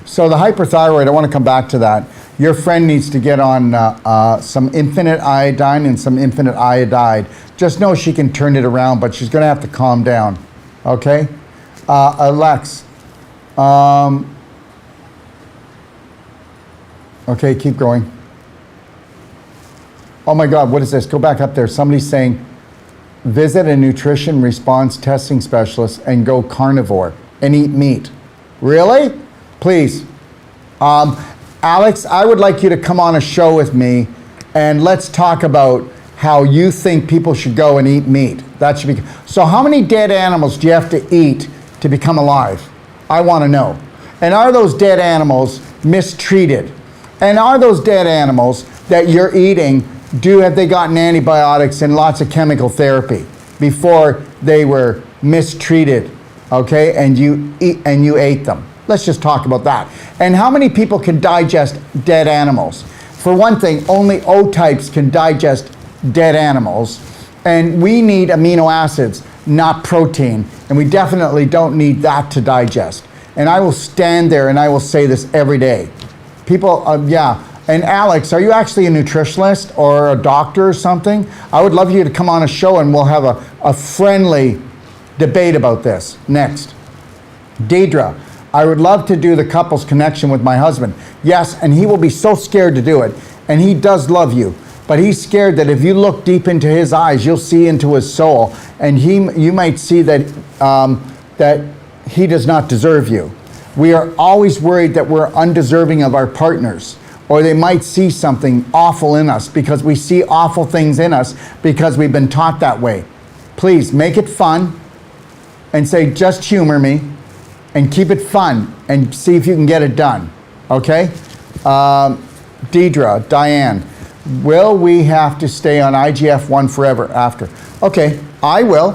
So the hyperthyroid, I want to come back to that. Your friend needs to get on some infinite iodine and some infinite iodide. Just know she can turn it around, but she's going to have to calm down. Okay? Alex. Okay, keep going. Oh my God, what is this? Go back up there. Somebody's saying, visit a nutrition response testing specialist and go carnivore and eat meat. Really? Please. Alex, I would like you to come on a show with me and let's talk about how you think people should go and eat meat. That should be. So how many dead animals do you have to eat to become alive? I want to know. And are those dead animals mistreated? And are those dead animals that you're eating, have they gotten antibiotics and lots of chemical therapy before they were mistreated, okay, and you ate them? Let's just talk about that. And how many people can digest dead animals? For one thing, only O-types can digest dead animals, and we need amino acids, not protein, and we definitely don't need that to digest. And I will stand there and I will say this every day. People, yeah. And Alex, are you actually a nutritionist or a doctor or something? I would love you to come on a show and we'll have a friendly debate about this. Next. Deidre, I would love to do the couples connection with my husband. Yes, and he will be so scared to do it. And he does love you. But he's scared that if you look deep into his eyes, you'll see into his soul. And you might see that that he does not deserve you. We are always worried that we're undeserving of our partners, or they might see something awful in us because we see awful things in us because we've been taught that way. Please make it fun and say, just humor me, and keep it fun and see if you can get it done. Okay? Deidre, Diane, will we have to stay on IGF-1 forever after? Okay, I will.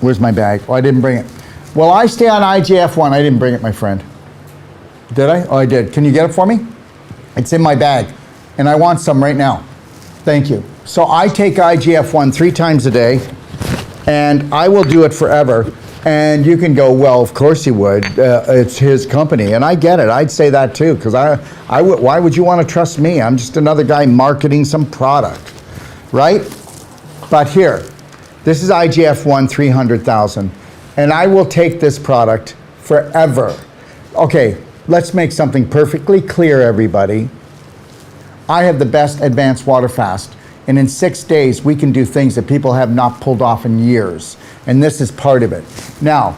Where's my bag? Oh, I didn't bring it. Will I stay on IGF-1? I didn't bring it, my friend. Did I? Oh, I did. Can you get it for me? It's in my bag, and I want some right now. Thank you. So I take IGF-1 3 times a day, and I will do it forever. And you can go, well, of course he would. It's his company, and I get it. I'd say that too, because why would you want to trust me? I'm just another guy marketing some product, right? But here, this is IGF-1 300,000, and I will take this product forever. Okay, let's make something perfectly clear, everybody. I have the best advanced water fast, and in 6 days, we can do things that people have not pulled off in years. And this is part of it. Now,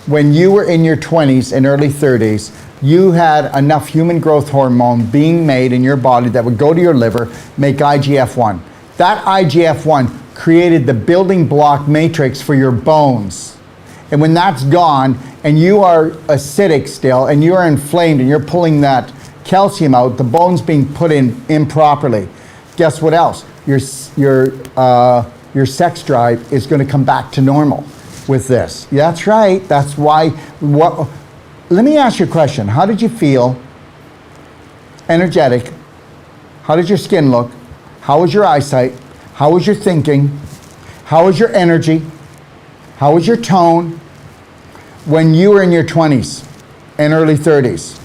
when you were in your 20s and early 30s, you had enough human growth hormone being made in your body that would go to your liver, make IGF-1. That IGF-1 created the building block matrix for your bones. And when that's gone, and you are acidic still, and you are inflamed, and you're pulling that calcium out, the bone's being put in improperly. Guess what else? Your sex drive is going to come back to normal with this. That's right. That's why. Let me ask you a question. How did you feel? Energetic. How did your skin look? How was your eyesight? How was your thinking? How was your energy? How was your tone when you were in your 20s and early 30s?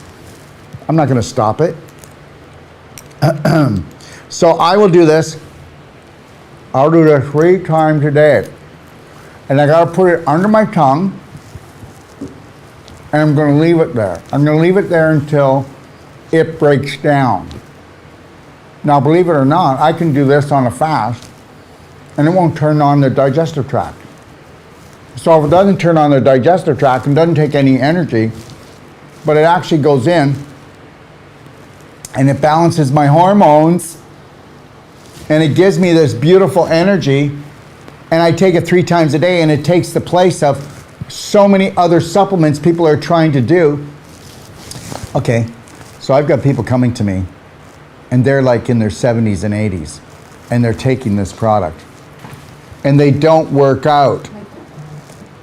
I'm not going to stop it. So I will do this. I'll do this 3 times a day. And I gotta put it under my tongue, and I'm gonna leave it there. I'm gonna leave it there until it breaks down. Now, believe it or not, I can do this on a fast, and it won't turn on the digestive tract. So if it doesn't turn on the digestive tract and doesn't take any energy, but it actually goes in, and it balances my hormones, and it gives me this beautiful energy, and I take it 3 times a day, and it takes the place of so many other supplements people are trying to do. Okay, so I've got people coming to me, and they're like in their 70s and 80s, and they're taking this product, and they don't work out.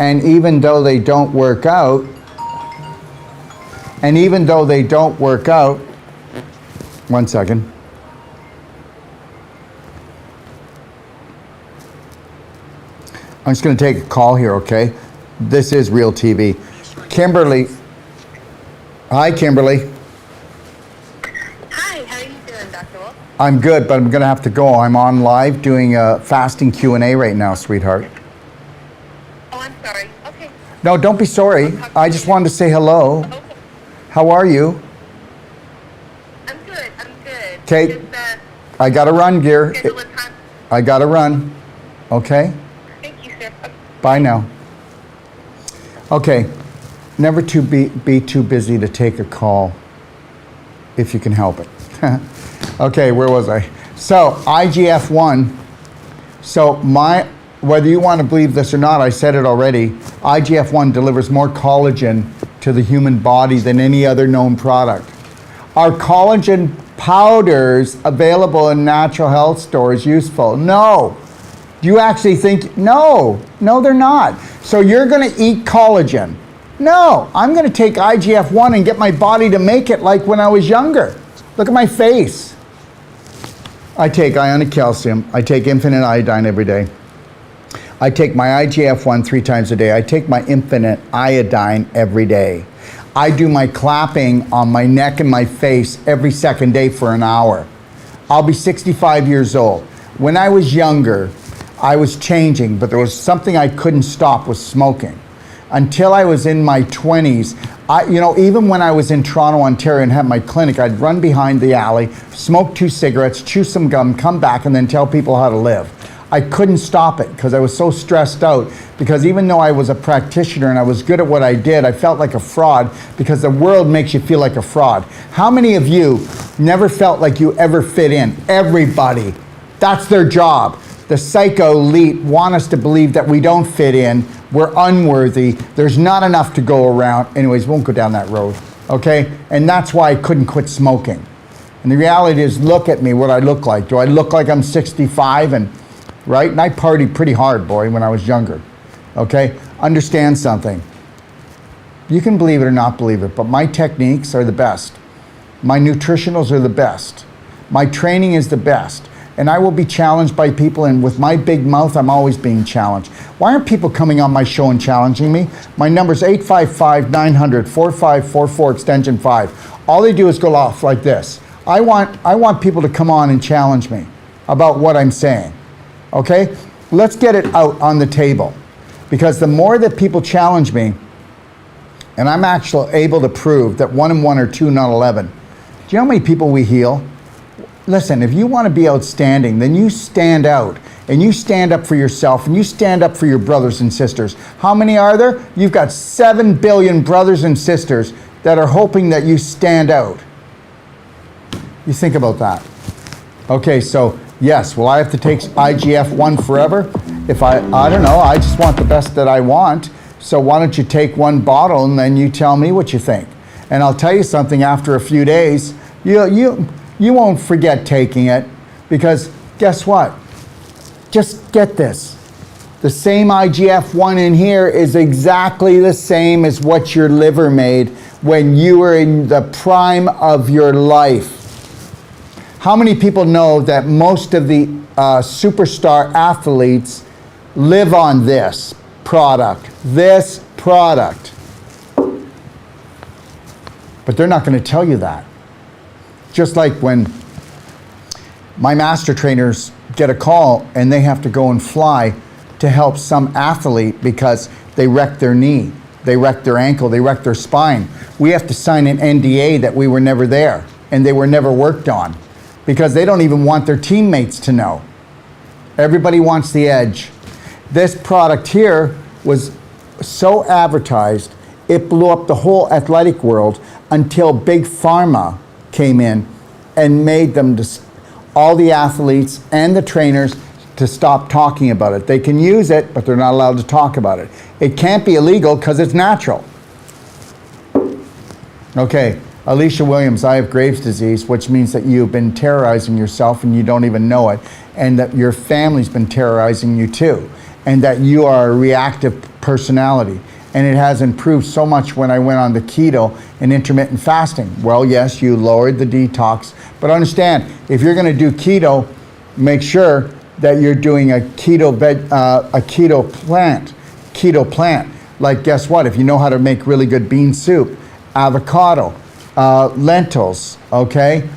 And even though they don't work out, one second. I'm just going to take a call here, okay? This is real TV. Kimberly. Hi, Kimberly. Hi, how are you doing, Dr. Wolf? I'm good, but I'm going to have to go. I'm on live doing a fasting Q&A right now, sweetheart. Oh, I'm sorry. Okay. No, don't be sorry. I just wanted to say hello. Okay. How are you? I'm good. Okay. Just, I got to run, dear. schedule a time. I got to run. Okay? Thank you, sir. Okay. Bye now. Okay. Never to be too busy to take a call if you can help it. Okay, where was I? So, IGF-1. So, whether you want to believe this or not, I said it already, IGF-1 delivers more collagen to the human body than any other known product. Are collagen powders available in natural health stores useful? No. Do you actually think, no, they're not. So you're going to eat collagen. No, I'm going to take IGF-1 and get my body to make it like when I was younger. Look at my face. I take ionic calcium. I take infinite iodine every day. I take my IGF-1 3 times a day. I take my infinite iodine every day. I do my clapping on my neck and my face every second day for an hour. I'll be 65 years old. When I was younger, I was changing, but there was something I couldn't stop was smoking. Until I was in my 20s, even when I was in Toronto, Ontario and had my clinic, I'd run behind the alley, smoke 2 cigarettes, chew some gum, come back and then tell people how to live. I couldn't stop it because I was so stressed out, because even though I was a practitioner and I was good at what I did, I felt like a fraud because the world makes you feel like a fraud. How many of you never felt like you ever fit in? Everybody. That's their job. The psycho elite want us to believe that we don't fit in, we're unworthy, there's not enough to go around. Anyways, won't go down that road, okay? And that's why I couldn't quit smoking. And the reality is, look at me, what I look like. Do I look like I'm 65 and, right? And I partied pretty hard, boy, when I was younger, okay? Understand something. You can believe it or not believe it, but my techniques are the best. My nutritionals are the best. My training is the best. And I will be challenged by people, and with my big mouth, I'm always being challenged. Why aren't people coming on my show and challenging me? My number's 855-900-4544, extension 5. All they do is go off like this. I want people to come on and challenge me about what I'm saying, okay? Let's get it out on the table, because the more that people challenge me, and I'm actually able to prove that 1 and 1 are 2, not 11. Do you know how many people we heal? Listen, if you want to be outstanding, then you stand out, and you stand up for yourself, and you stand up for your brothers and sisters. How many are there? You've got 7 billion brothers and sisters that are hoping that you stand out. You think about that. Okay, so yes, will I have to take IGF-1 forever? If I don't know, I just want the best that I want. So why don't you take 1 bottle and then you tell me what you think? And I'll tell you something, after a few days, you won't forget taking it, because guess what? Just get this. The same IGF-1 in here is exactly the same as what your liver made when you were in the prime of your life. How many people know that most of the superstar athletes live on this product? This product. But they're not going to tell you that. Just like when my master trainers get a call and they have to go and fly to help some athlete because they wrecked their knee, they wrecked their ankle, they wrecked their spine. We have to sign an NDA that we were never there and they were never worked on, because they don't even want their teammates to know. Everybody wants the edge. This product here was so advertised, it blew up the whole athletic world until Big Pharma came in and made them, all the athletes and the trainers, to stop talking about it. They can use it, but they're not allowed to talk about it. It can't be illegal because it's natural. Okay, Alicia Williams, I have Graves' disease, which means that you've been terrorizing yourself and you don't even know it, and that your family's been terrorizing you too, and that you are a reactive personality. And it has improved so much when I went on the keto and intermittent fasting. Well, yes, you lowered the detox, but understand, if you're going to do keto, make sure that you're doing a keto plant. Like, guess what? If you know how to make really good bean soup, avocado, lentils, okay,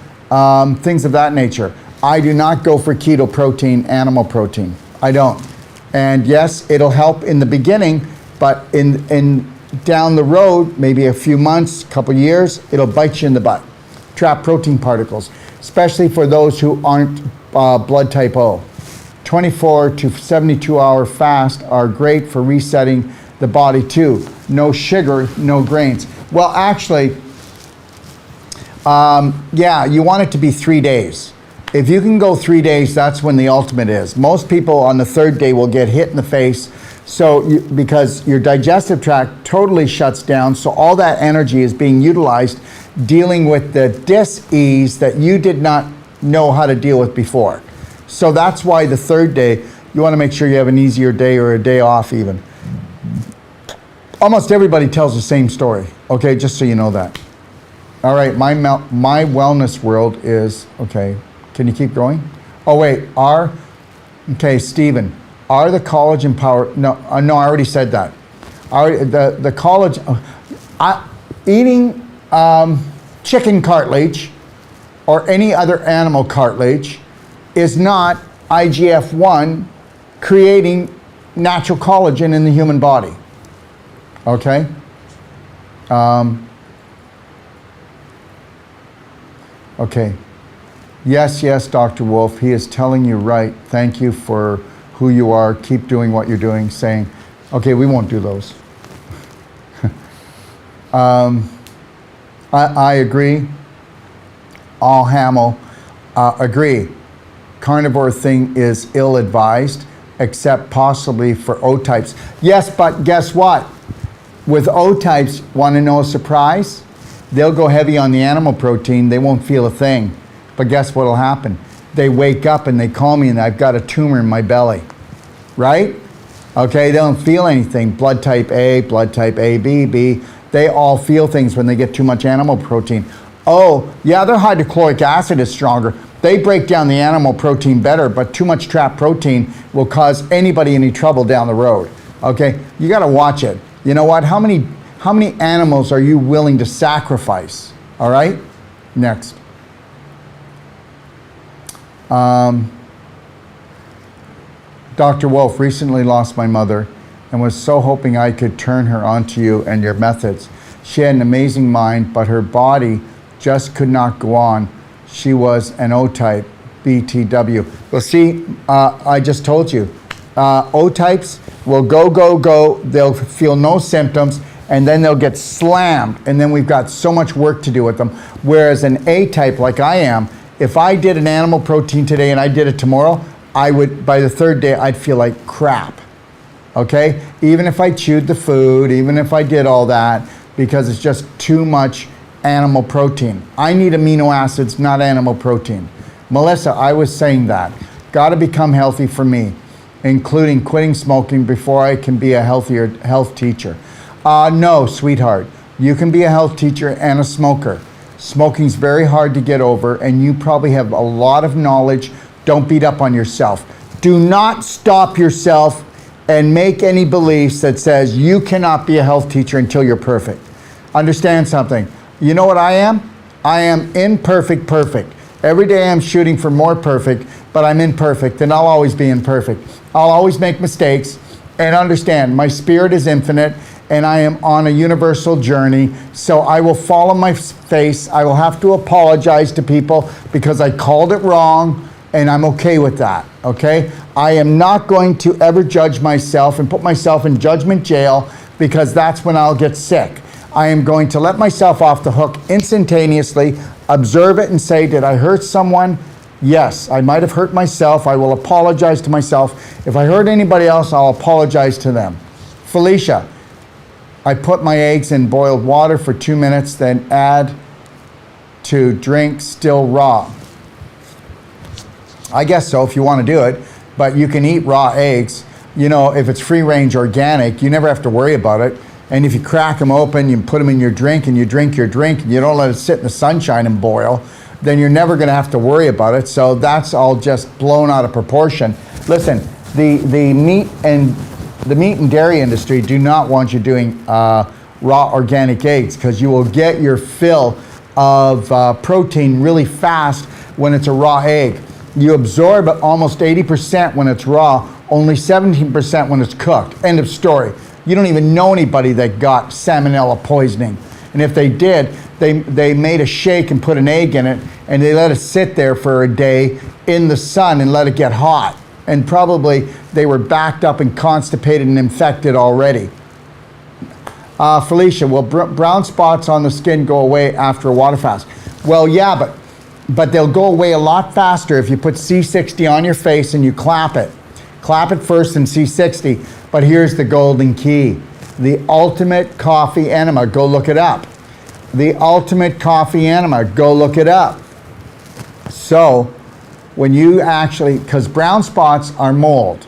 things of that nature. I do not go for keto protein, animal protein. I don't. And yes, it'll help in the beginning, but in down the road, maybe a few months, couple years, it'll bite you in the butt. Trap protein particles, especially for those who aren't blood type O. 24 to 72 hour fast are great for resetting the body too. No sugar, no grains. Well, actually, yeah, you want it to be 3 days. If you can go 3 days, that's when the ultimate is. Most people on the 3rd day will get hit in the face, because your digestive tract totally shuts down, so all that energy is being utilized dealing with the dis-ease that you did not know how to deal with before. So that's why the 3rd day, you want to make sure you have an easier day or a day off even. Almost everybody tells the same story, okay, just so you know that. All right, my wellness world is, okay, can you keep going? Oh wait, okay, Stephen, are the collagen power, no, I already said that. The collagen, eating chicken cartilage or any other animal cartilage is not IGF-1 creating natural collagen in the human body. Okay? Okay. Yes, Dr. Wolf, he is telling you right. Thank you for who you are, keep doing what you're doing, saying, okay, we won't do those. I agree. All Hamill agree. Carnivore thing is ill-advised, except possibly for O-types. Yes, but guess what? With O-types, want to know a surprise? They'll go heavy on the animal protein. They won't feel a thing. But guess what will happen? They wake up and they call me and I've got a tumor in my belly. Right? Okay, they don't feel anything. Blood type A, blood type AB, B. They all feel things when they get too much animal protein. Oh, yeah, their hydrochloric acid is stronger. They break down the animal protein better, but too much trapped protein will cause anybody any trouble down the road. Okay, you got to watch it. You know what? How many animals are you willing to sacrifice? All right, next. Dr. Wolf, recently lost my mother and was so hoping I could turn her onto you and your methods. She had an amazing mind, but her body just could not go on. She was an O-type, BTW. Well, see, I just told you, O-types will go. They'll feel no symptoms, and then they'll get slammed, and then we've got so much work to do with them. Whereas an A-type, like I am, if I did an animal protein today and I did it tomorrow, I would, by the third day, I'd feel like crap. Okay? Even if I chewed the food, even if I did all that, because it's just too much animal protein. I need amino acids, not animal protein. Melissa, I was saying that. Got to become healthy for me, including quitting smoking before I can be a healthier health teacher. No, sweetheart. You can be a health teacher and a smoker. Smoking's very hard to get over, and you probably have a lot of knowledge. Don't beat up on yourself. Do not stop yourself and make any beliefs that says you cannot be a health teacher until you're perfect. Understand something. You know what I am? I am imperfect perfect. Every day I'm shooting for more perfect, but I'm imperfect, and I'll always be imperfect. I'll always make mistakes, and understand my spirit is infinite, and I am on a universal journey, so I will fall on my face. I will have to apologize to people because I called it wrong, and I'm okay with that, okay? I am not going to ever judge myself and put myself in judgment jail, because that's when I'll get sick. I am going to let myself off the hook instantaneously, observe it and say, did I hurt someone? Yes, I might have hurt myself. I will apologize to myself. If I hurt anybody else, I'll apologize to them. Felicia, I put my eggs in boiled water for 2 minutes, then add to drink still raw. I guess so if you want to do it, but you can eat raw eggs. You know, if it's free range organic, you never have to worry about it. And if you crack them open, you put them in your drink and you drink your drink and you don't let it sit in the sunshine and boil, then you're never going to have to worry about it. So that's all just blown out of proportion. Listen, the meat and dairy industry do not want you doing raw organic eggs, because you will get your fill of protein really fast when it's a raw egg. You absorb almost 80% when it's raw, only 17% when it's cooked. End of story. You don't even know anybody that got salmonella poisoning. And if they did, they made a shake and put an egg in it, and they let it sit there for a day in the sun and let it get hot. And probably they were backed up and constipated and infected already. Felicia, will brown spots on the skin go away after a water fast? Well, yeah, but they'll go away a lot faster if you put C60 on your face and you clap it. Clap it first and C60. But here's the golden key. The ultimate coffee enema, go look it up. The ultimate coffee enema, go look it up. So when you actually, because brown spots are mold.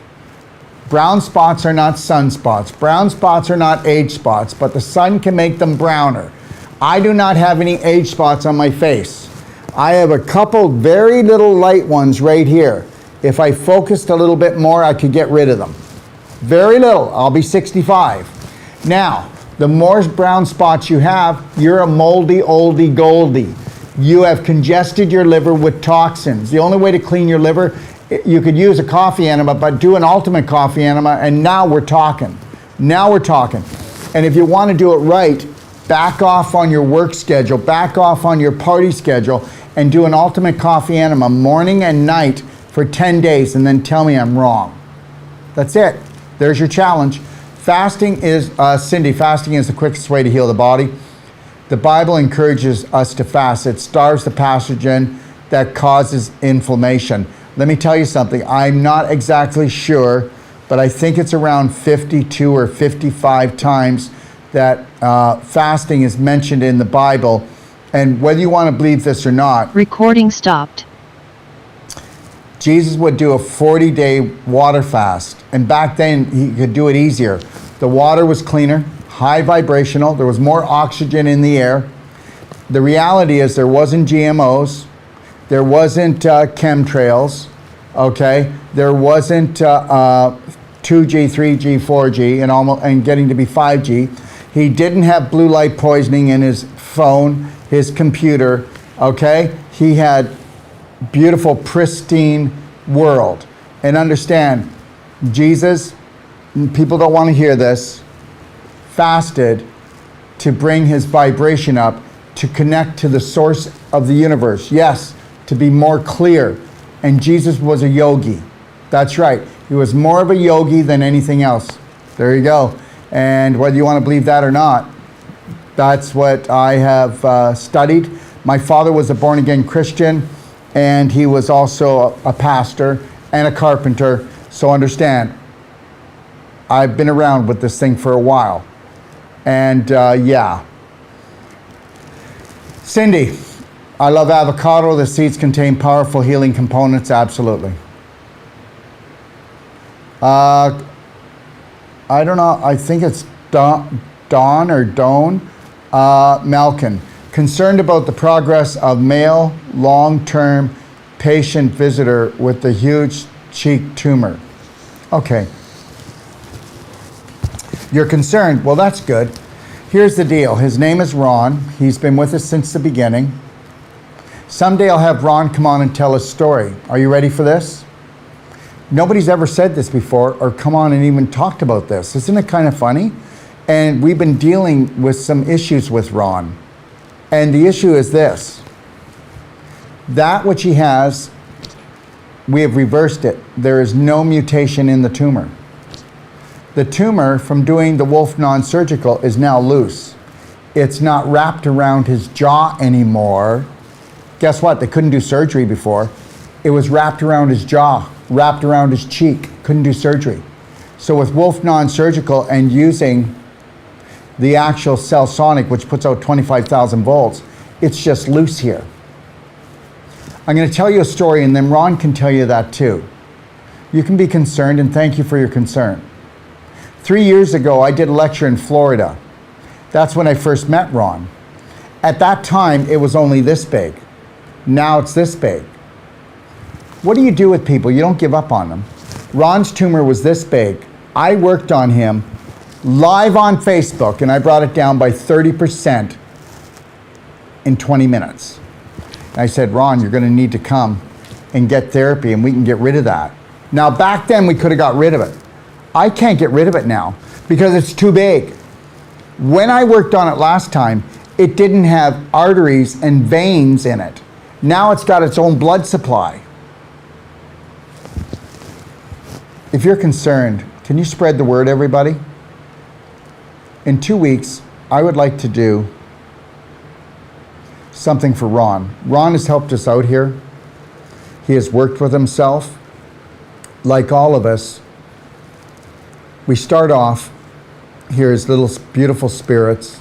Brown spots are not sunspots. Brown spots are not age spots, but the sun can make them browner. I do not have any age spots on my face. I have a couple very little light ones right here. If I focused a little bit more, I could get rid of them. Very little. I'll be 65. Now, the more brown spots you have, you're a moldy, oldie, goldie. You have congested your liver with toxins. The only way to clean your liver, you could use a coffee enema, but do an ultimate coffee enema, and now we're talking. Now we're talking. And if you want to do it right, back off on your work schedule, back off on your party schedule, and do an ultimate coffee enema morning and night for 10 days, and then tell me I'm wrong. That's it. There's your challenge. Fasting is, Cindy, fasting is the quickest way to heal the body. The Bible encourages us to fast. It starves the pathogen that causes inflammation. Let me tell you something. I'm not exactly sure, but I think it's around 52 or 55 times that fasting is mentioned in the Bible. And whether you want to believe this or not, Recording stopped. Jesus would do a 40-day water fast. And back then, he could do it easier. The water was cleaner, high vibrational. There was more oxygen in the air. The reality is there wasn't GMOs. There wasn't chemtrails. Okay? There wasn't 2G, 3G, 4G, and getting to be 5G. He didn't have blue light poisoning in his phone, his computer. Okay? He had beautiful, pristine world. And understand, Jesus, people don't want to hear this, fasted to bring his vibration up, to connect to the source of the universe. Yes, to be more clear. And Jesus was a yogi. That's right. He was more of a yogi than anything else. There you go. And whether you want to believe that or not, that's what I have studied. My father was a born-again Christian, and he was also a pastor and a carpenter. So understand, I've been around with this thing for a while. And yeah. Cindy, I love avocado. The seeds contain powerful healing components. Absolutely. I don't know. I think it's Dawn Malkin. Concerned about the progress of male long-term patient visitor with the huge cheek tumor. Okay. You're concerned. Well, that's good. Here's the deal. His name is Ron. He's been with us since the beginning. Someday I'll have Ron come on and tell his story. Are you ready for this? Nobody's ever said this before or come on and even talked about this. Isn't it kind of funny? And we've been dealing with some issues with Ron. And the issue is this. That which he has, we have reversed it. There is no mutation in the tumor. The tumor, from doing the Wolf non-surgical, is now loose. It's not wrapped around his jaw anymore. Guess what? They couldn't do surgery before. It was wrapped around his jaw, wrapped around his cheek. Couldn't do surgery. So with Wolf non-surgical and using the actual cell sonic, which puts out 25,000 volts, it's just loose here. I'm going to tell you a story, and then Ron can tell you that too. You can be concerned, and thank you for your concern. 3 years ago, I did a lecture in Florida. That's when I first met Ron. At that time, it was only this big. Now it's this big. What do you do with people? You don't give up on them. Ron's tumor was this big. I worked on him live on Facebook, and I brought it down by 30% in 20 minutes. I said, Ron, you're going to need to come and get therapy, and we can get rid of that. Now, back then, we could have got rid of it. I can't get rid of it now because it's too big. When I worked on it last time, it didn't have arteries and veins in it. Now it's got its own blood supply. If you're concerned, can you spread the word, everybody? In 2 weeks, I would like to do something for Ron. Ron has helped us out here. He has worked with himself. Like all of us, we start off here as little beautiful spirits.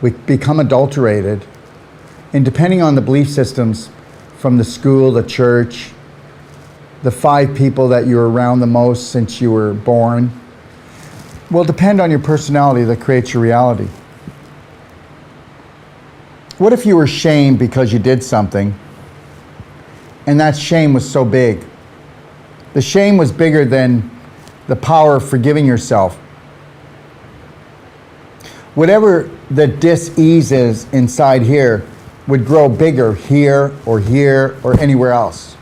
We become adulterated. And depending on the belief systems from the school, the church, the 5 people that you're around the most since you were born, will depend on your personality that creates your reality. What if you were shamed because you did something and that shame was so big? The shame was bigger than the power of forgiving yourself. Whatever the dis-ease is inside here would grow bigger here or anywhere else.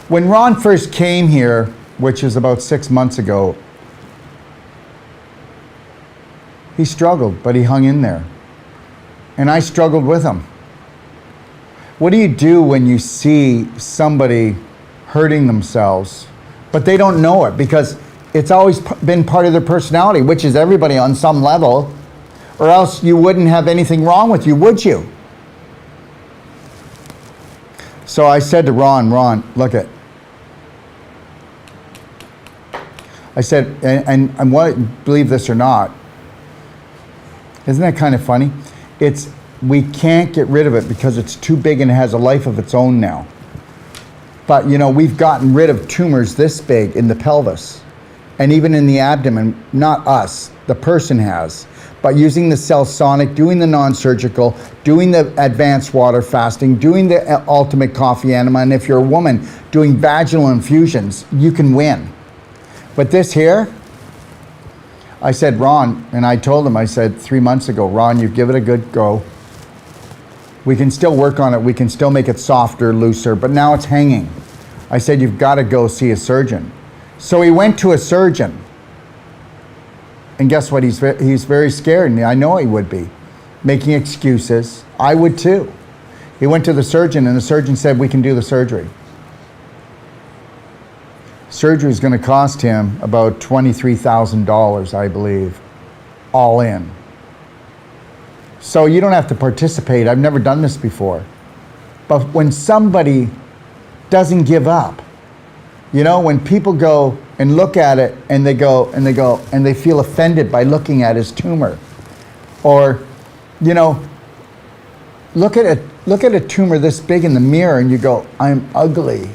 When Ron first came here, which is about 6 months ago, he struggled, but he hung in there. And I struggled with him. What do you do when you see somebody hurting themselves, but they don't know it because it's always been part of their personality, which is everybody on some level, or else you wouldn't have anything wrong with you, would you? So I said to Ron, look at. I said, and what, believe this or not, isn't that kind of funny? We can't get rid of it because it's too big and it has a life of its own now. But you know, we've gotten rid of tumors this big in the pelvis and even in the abdomen, not us, the person has. But using the cell sonic, doing the non-surgical, doing the advanced water fasting, doing the ultimate coffee enema, and if you're a woman, doing vaginal infusions, you can win. But this here, I said, Ron, and I told him, I said 3 months ago, Ron, you give it a good go. We can still work on it. We can still make it softer, looser, but now it's hanging. I said, you've got to go see a surgeon. So he went to a surgeon. And guess what? He's very scared, and I know he would be. Making excuses. I would too. He went to the surgeon, and the surgeon said, we can do the surgery. Surgery is going to cost him about $23,000, I believe, all in. So you don't have to participate. I've never done this before. But when somebody doesn't give up, you know, when people go and look at it and they feel offended by looking at his tumor, or, you know, look at a tumor this big in the mirror and you go, I'm ugly.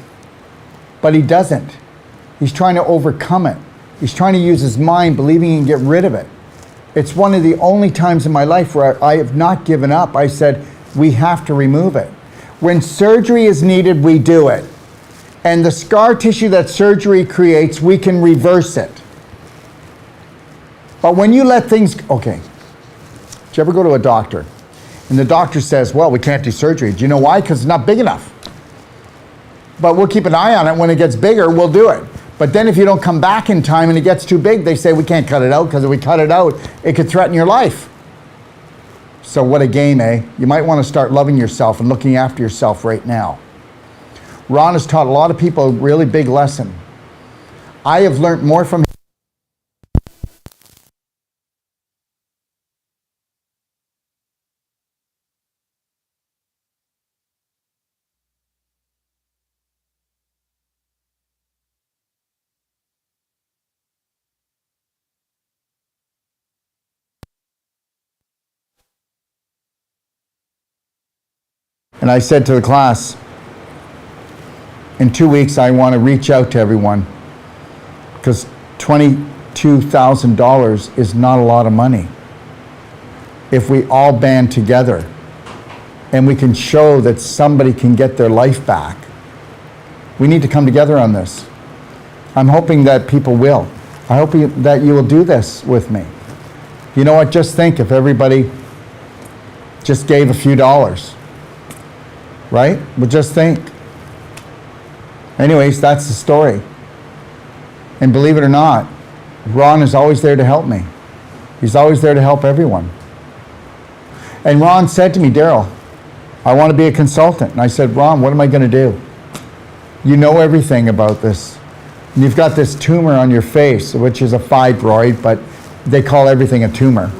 But he doesn't. He's trying to overcome it. He's trying to use his mind, believing he can get rid of it. It's one of the only times in my life where I have not given up. I said, we have to remove it. When surgery is needed, we do it. And the scar tissue that surgery creates, we can reverse it. But when you let things, okay, did you ever go to a doctor? And the doctor says, well, we can't do surgery. Do you know why? Because it's not big enough. But we'll keep an eye on it. When it gets bigger, we'll do it. But then if you don't come back in time and it gets too big, they say we can't cut it out, because if we cut it out, it could threaten your life. So what a game, eh? You might want to start loving yourself and looking after yourself right now. Ron has taught a lot of people a really big lesson. I have learned more from him. And I said to the class, in 2 weeks, I want to reach out to everyone, because $22,000 is not a lot of money. If we all band together and we can show that somebody can get their life back, we need to come together on this. I'm hoping that people will. I hope that you will do this with me. You know what? Just think if everybody just gave a few dollars, right? But just think. Anyways, that's the story. And believe it or not, Ron is always there to help me. He's always there to help everyone. And Ron said to me, Daryl, I want to be a consultant. And I said, Ron, what am I going to do? You know everything about this. And you've got this tumor on your face, which is a fibroid, but they call everything a tumor.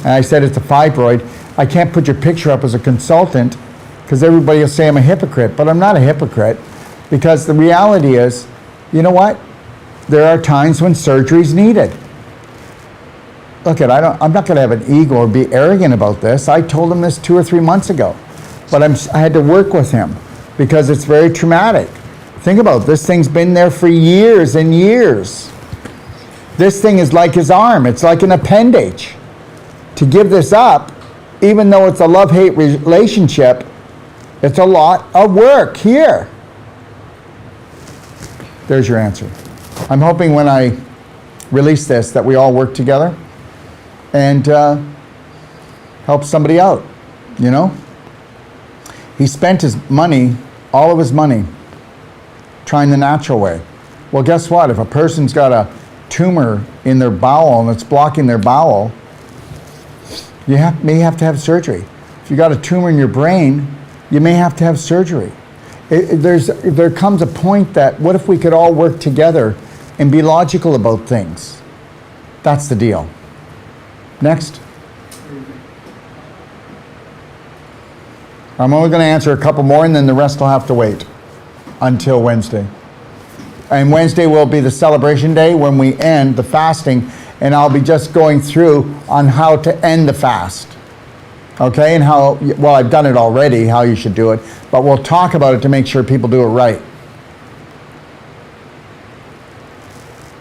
And I said, it's a fibroid. I can't put your picture up as a consultant because everybody will say I'm a hypocrite, but I'm not a hypocrite. Because the reality is, you know what? There are times when surgery is needed. Look, I'm not going to have an ego or be arrogant about this. I told him this 2 or 3 months ago. But I had to work with him because it's very traumatic. Think about it. This thing's been there for years and years. This thing is like his arm. It's like an appendage. To give this up, even though it's a love-hate relationship, it's a lot of work here. There's your answer. I'm hoping when I release this that we all work together and help somebody out, you know? He spent his money, all of his money, trying the natural way. Well, guess what? If a person's got a tumor in their bowel and it's blocking their bowel, you may have to have surgery. If you got a tumor in your brain, you may have to have surgery. There comes a point that, what if we could all work together and be logical about things? That's the deal. Next. I'm only going to answer a couple more, and then the rest will have to wait until Wednesday. And Wednesday will be the celebration day when we end the fasting, and I'll be just going through on how to end the fast. Okay, and how, well, I've done it already, how you should do it, but we'll talk about it to make sure people do it right.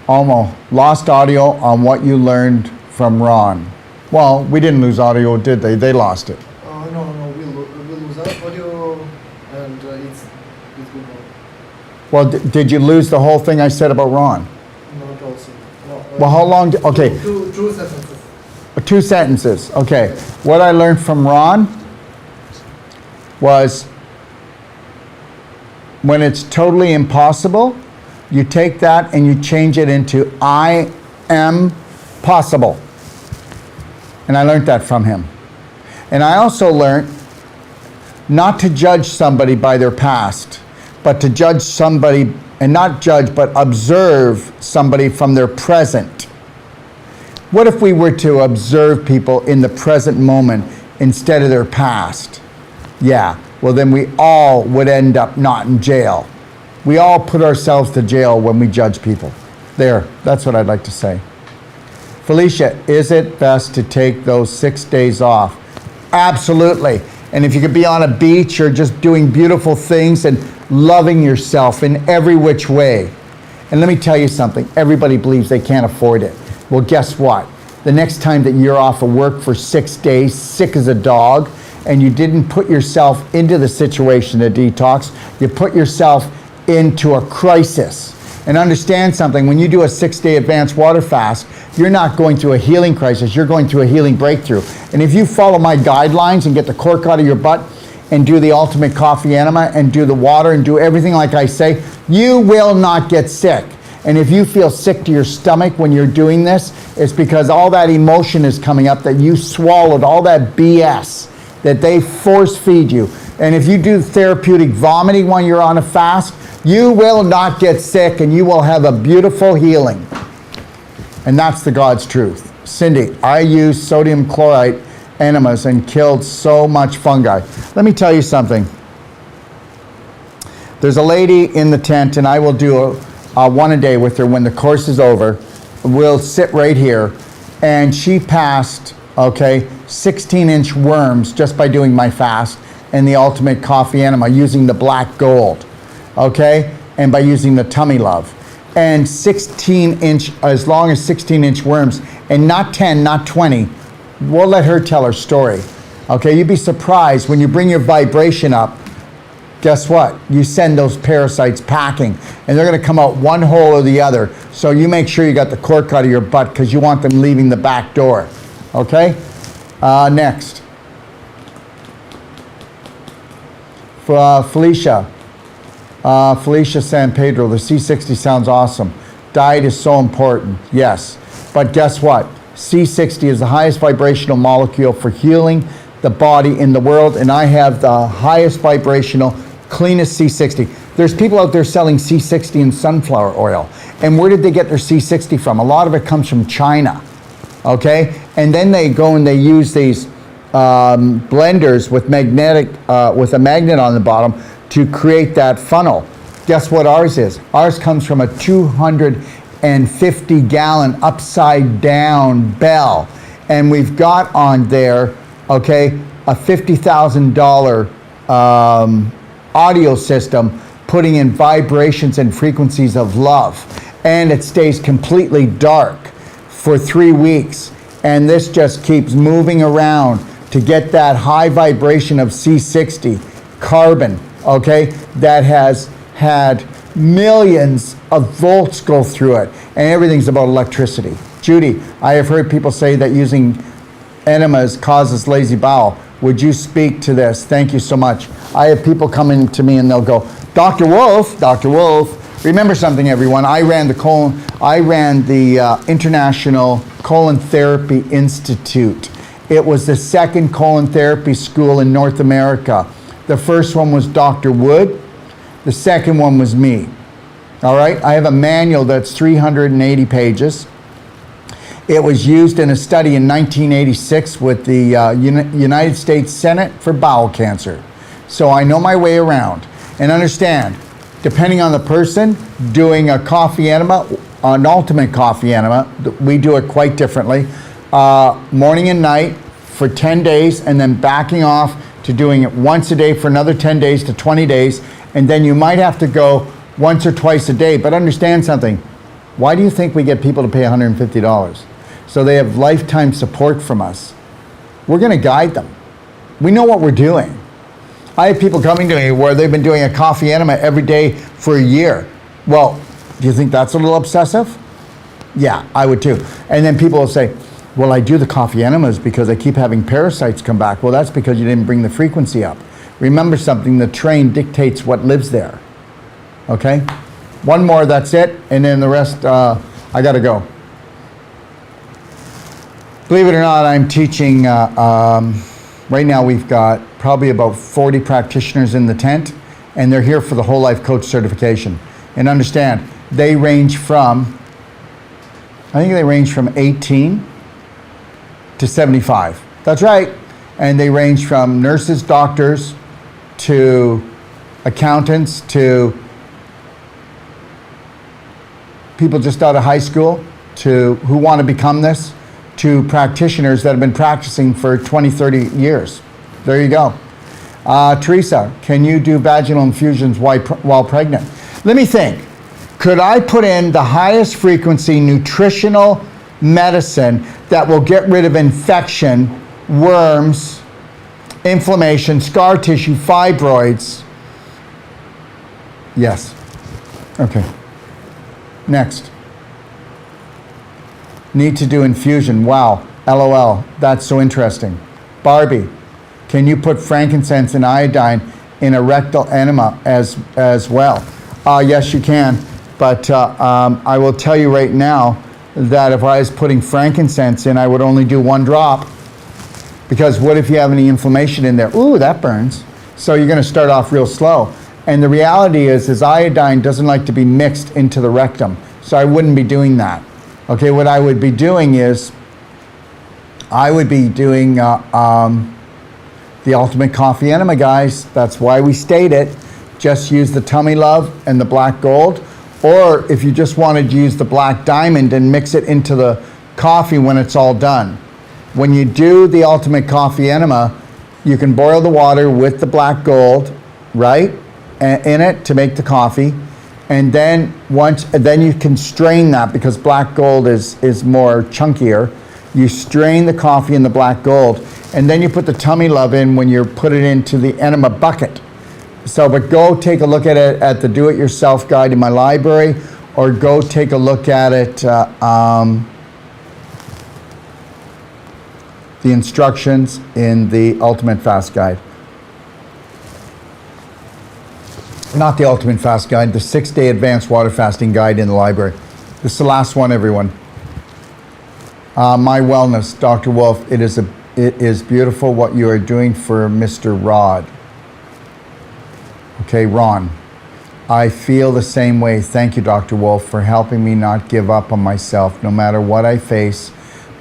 Almo, lost audio on what you learned from Ron. Well, we didn't lose audio, did they? They lost it. No, we lose that audio, and it will go. Well, did you lose the whole thing I said about Ron? Not also. No, Well, how long, okay. Two sentences. 2 sentences. Okay. What I learned from Ron was, when it's totally impossible, you take that and you change it into I am possible. And I learned that from him. And I also learned not to judge somebody by their past, but to judge somebody, and not judge, but observe somebody from their present. What if we were to observe people in the present moment instead of their past? Yeah, well then we all would end up not in jail. We all put ourselves to jail when we judge people. There, that's what I'd like to say. Felicia, is it best to take those 6 days off? Absolutely. And if you could be on a beach or just doing beautiful things and loving yourself in every which way. And let me tell you something, everybody believes they can't afford it. Well, guess what? The next time that you're off of work for 6 days, sick as a dog, and you didn't put yourself into the situation to detox, you put yourself into a crisis. And understand something, when you do a 6-day advanced water fast, you're not going through a healing crisis, you're going through a healing breakthrough. And if you follow my guidelines and get the cork out of your butt and do the ultimate coffee enema and do the water and do everything like I say, you will not get sick. And if you feel sick to your stomach when you're doing this, it's because all that emotion is coming up that you swallowed, all that BS that they force feed you. And if you do therapeutic vomiting when you're on a fast, you will not get sick and you will have a beautiful healing. And that's the God's truth. Cindy, I used sodium chloride enemas and killed so much fungi. Let me tell you something. There's a lady in the tent, and I will do one a day with her when the course is over. We'll sit right here, and she passed, 16-inch worms just by doing my fast and the ultimate coffee enema using the black gold, and by using the tummy love. And 16-inch, as long as 16-inch worms, and not 10, not 20. We'll let her tell her story. You'd be surprised when you bring your vibration up. Guess what? You send those parasites packing, and they're going to come out one hole or the other. So you make sure you got the cork out of your butt because you want them leaving the back door. Next. Felicia. Felicia San Pedro, the C60 sounds awesome. Diet is so important, yes. But guess what? C60 is the highest vibrational molecule for healing the body in the world, and I have the highest vibrational, cleanest C60. There's people out there selling C60 and sunflower oil. And where did they get their C60 from? A lot of it comes from China, And then they go and they use these blenders with with a magnet on the bottom to create that funnel. Guess what ours is? Ours comes from a 250-gallon upside-down bell. And we've got on there, a $50,000 audio system putting in vibrations and frequencies of love. And it stays completely dark for 3 weeks. And this just keeps moving around to get that high vibration of C60 carbon, that has had millions of volts go through it. And everything's about electricity. Judy, I have heard people say that using enemas causes lazy bowel. Would you speak to this? Thank you so much. I have people coming to me and they'll go, Dr. Wolf, remember something, everyone. I ran the International Colon Therapy Institute. It was the second colon therapy school in North America. The first one was Dr. Wood. The second one was me. All right, I have a manual that's 380 pages. It was used in a study in 1986 with the United States Senate for bowel cancer. So I know my way around. And understand, depending on the person, doing a coffee enema, an ultimate coffee enema, we do it quite differently. Morning and night for 10 days, and then backing off to doing it once a day for another 10 days to 20 days. And then you might have to go once or twice a day. But understand something. Why do you think we get people to pay $150? So they have lifetime support from us. We're going to guide them. We know what we're doing. I have people coming to me where they've been doing a coffee enema every day for a year. Well, do you think that's a little obsessive? Yeah, I would too. And then people will say, well, I do the coffee enemas because I keep having parasites come back. Well, that's because you didn't bring the frequency up. Remember something, the train dictates what lives there. Okay? One more, that's it. And then the rest, I got to go. Believe it or not, I'm teaching, right now we've got probably about 40 practitioners in the tent, and they're here for the whole life coach certification. And understand, they range from, I think they range from 18 to 75. That's right. And they range from nurses, doctors, to accountants, to people just out of high school, to who want to become this, to practitioners that have been practicing for 20, 30 years. There you go. Teresa, can you do vaginal infusions while pregnant? Let me think. Could I put in the highest frequency nutritional medicine that will get rid of infection, worms, inflammation, scar tissue, fibroids? Yes. Okay. Next. Need to do infusion. Wow. LOL. That's so interesting. Barbie, can you put frankincense and iodine in a rectal enema as well? Yes, you can. But I will tell you right now that if I was putting frankincense in, I would only do 1 drop. Because what if you have any inflammation in there? Ooh, that burns. So you're going to start off real slow. And the reality is iodine doesn't like to be mixed into the rectum. So I wouldn't be doing that. Okay, what I would be doing is, I would be doing the ultimate coffee enema, guys. That's why we state it. Just use the tummy love and the black gold. Or if you just wanted to use the black diamond and mix it into the coffee when it's all done. When you do the ultimate coffee enema, you can boil the water with the black gold, right, in it to make the coffee. And then then you can strain that because black gold is more chunkier. You strain the coffee in the black gold, and then you put the tummy love in when you put it into the enema bucket. So, but go take a look at it at the do-it-yourself guide in my library, or go take a look at it, the instructions in the Ultimate Fast Guide. Not the Ultimate Fast Guide, the 6-day Advanced Water Fasting Guide in the library. This is the last one, everyone. My Wellness, Dr. Wolf, it is beautiful what you are doing for Mr. Rod. Okay, Ron. I feel the same way. Thank you, Dr. Wolf, for helping me not give up on myself, no matter what I face,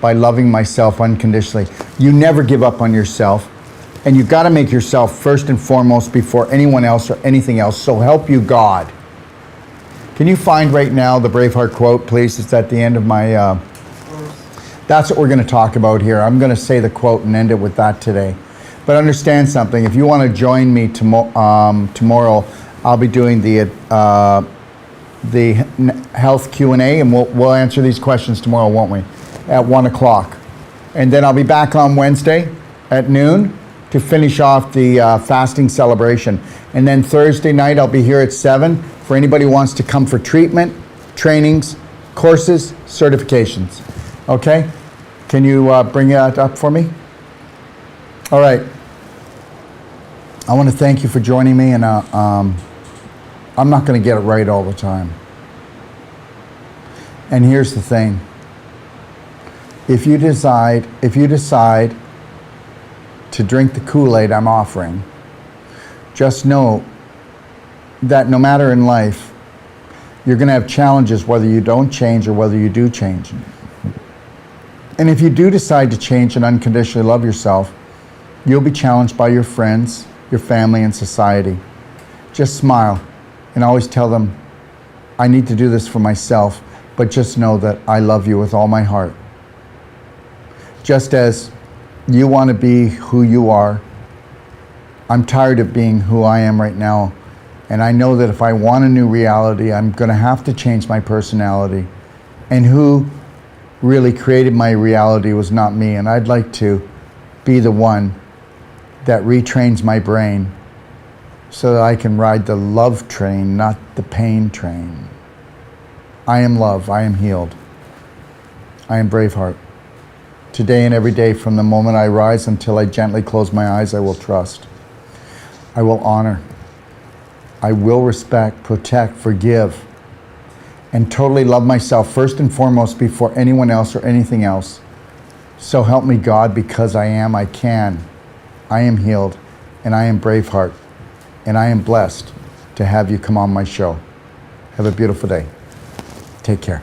by loving myself unconditionally. You never give up on yourself, and you've got to make yourself first and foremost before anyone else or anything else. So help you God. Can you find right now the Braveheart quote, please? It's at the end of my... That's what we're going to talk about here. I'm going to say the quote and end it with that today. But understand something. If you want to join me tomorrow, I'll be doing the health Q&A, and we'll answer these questions tomorrow, won't we? At 1 o'clock. And then I'll be back on Wednesday at noon to finish off the fasting celebration. And then Thursday night, I'll be here at 7 for anybody who wants to come for treatment, trainings, courses, certifications. Okay? Can you bring that up for me? All right. I want to thank you for joining me, and I'm not going to get it right all the time. And here's the thing. If you decide to drink the Kool-Aid I'm offering, just know that no matter in life, you're going to have challenges whether you don't change or whether you do change. And if you do decide to change and unconditionally love yourself, you'll be challenged by your friends, your family, and society. Just smile and always tell them, I need to do this for myself, but just know that I love you with all my heart. Just as you want to be who you are, I'm tired of being who I am right now. And I know that if I want a new reality, I'm going to have to change my personality. And who really created my reality was not me. And I'd like to be the one that retrains my brain so that I can ride the love train, not the pain train. I am love. I am healed. I am Braveheart. Today and every day, from the moment I rise until I gently close my eyes, I will trust. I will honor. I will respect, protect, forgive, and totally love myself first and foremost before anyone else or anything else. So help me God, because I can. I am healed, and I am Braveheart, and I am blessed to have you come on my show. Have a beautiful day. Take care.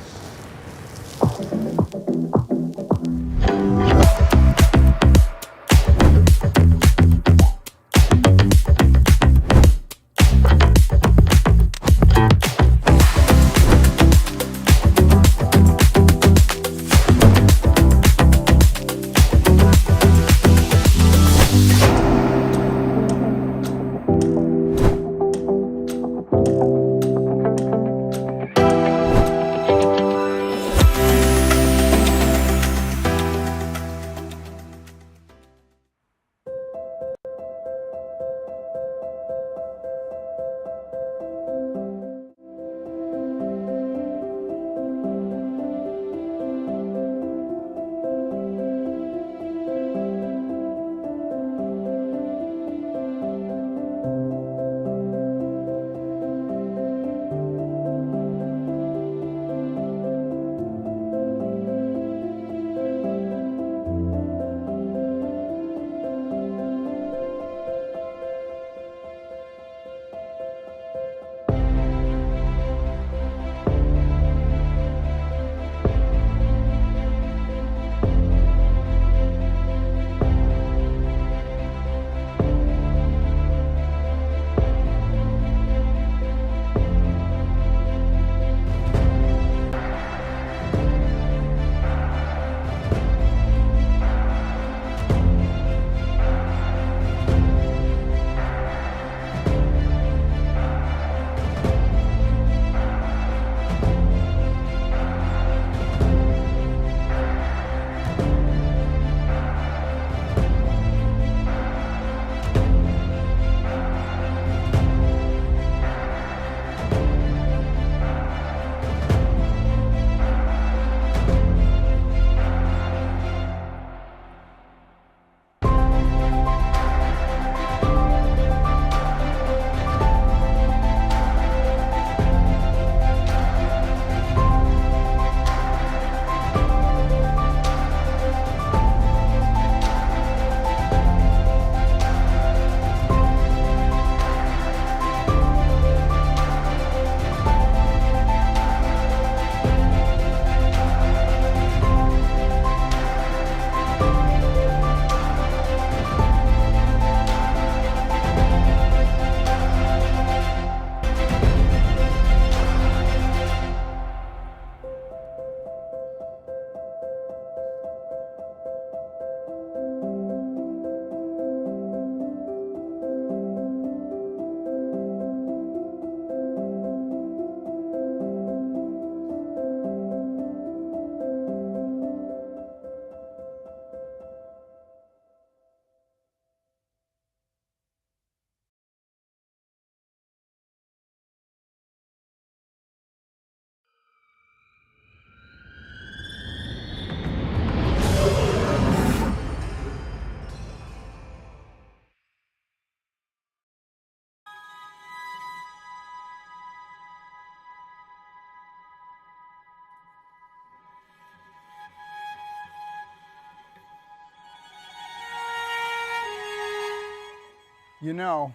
You know,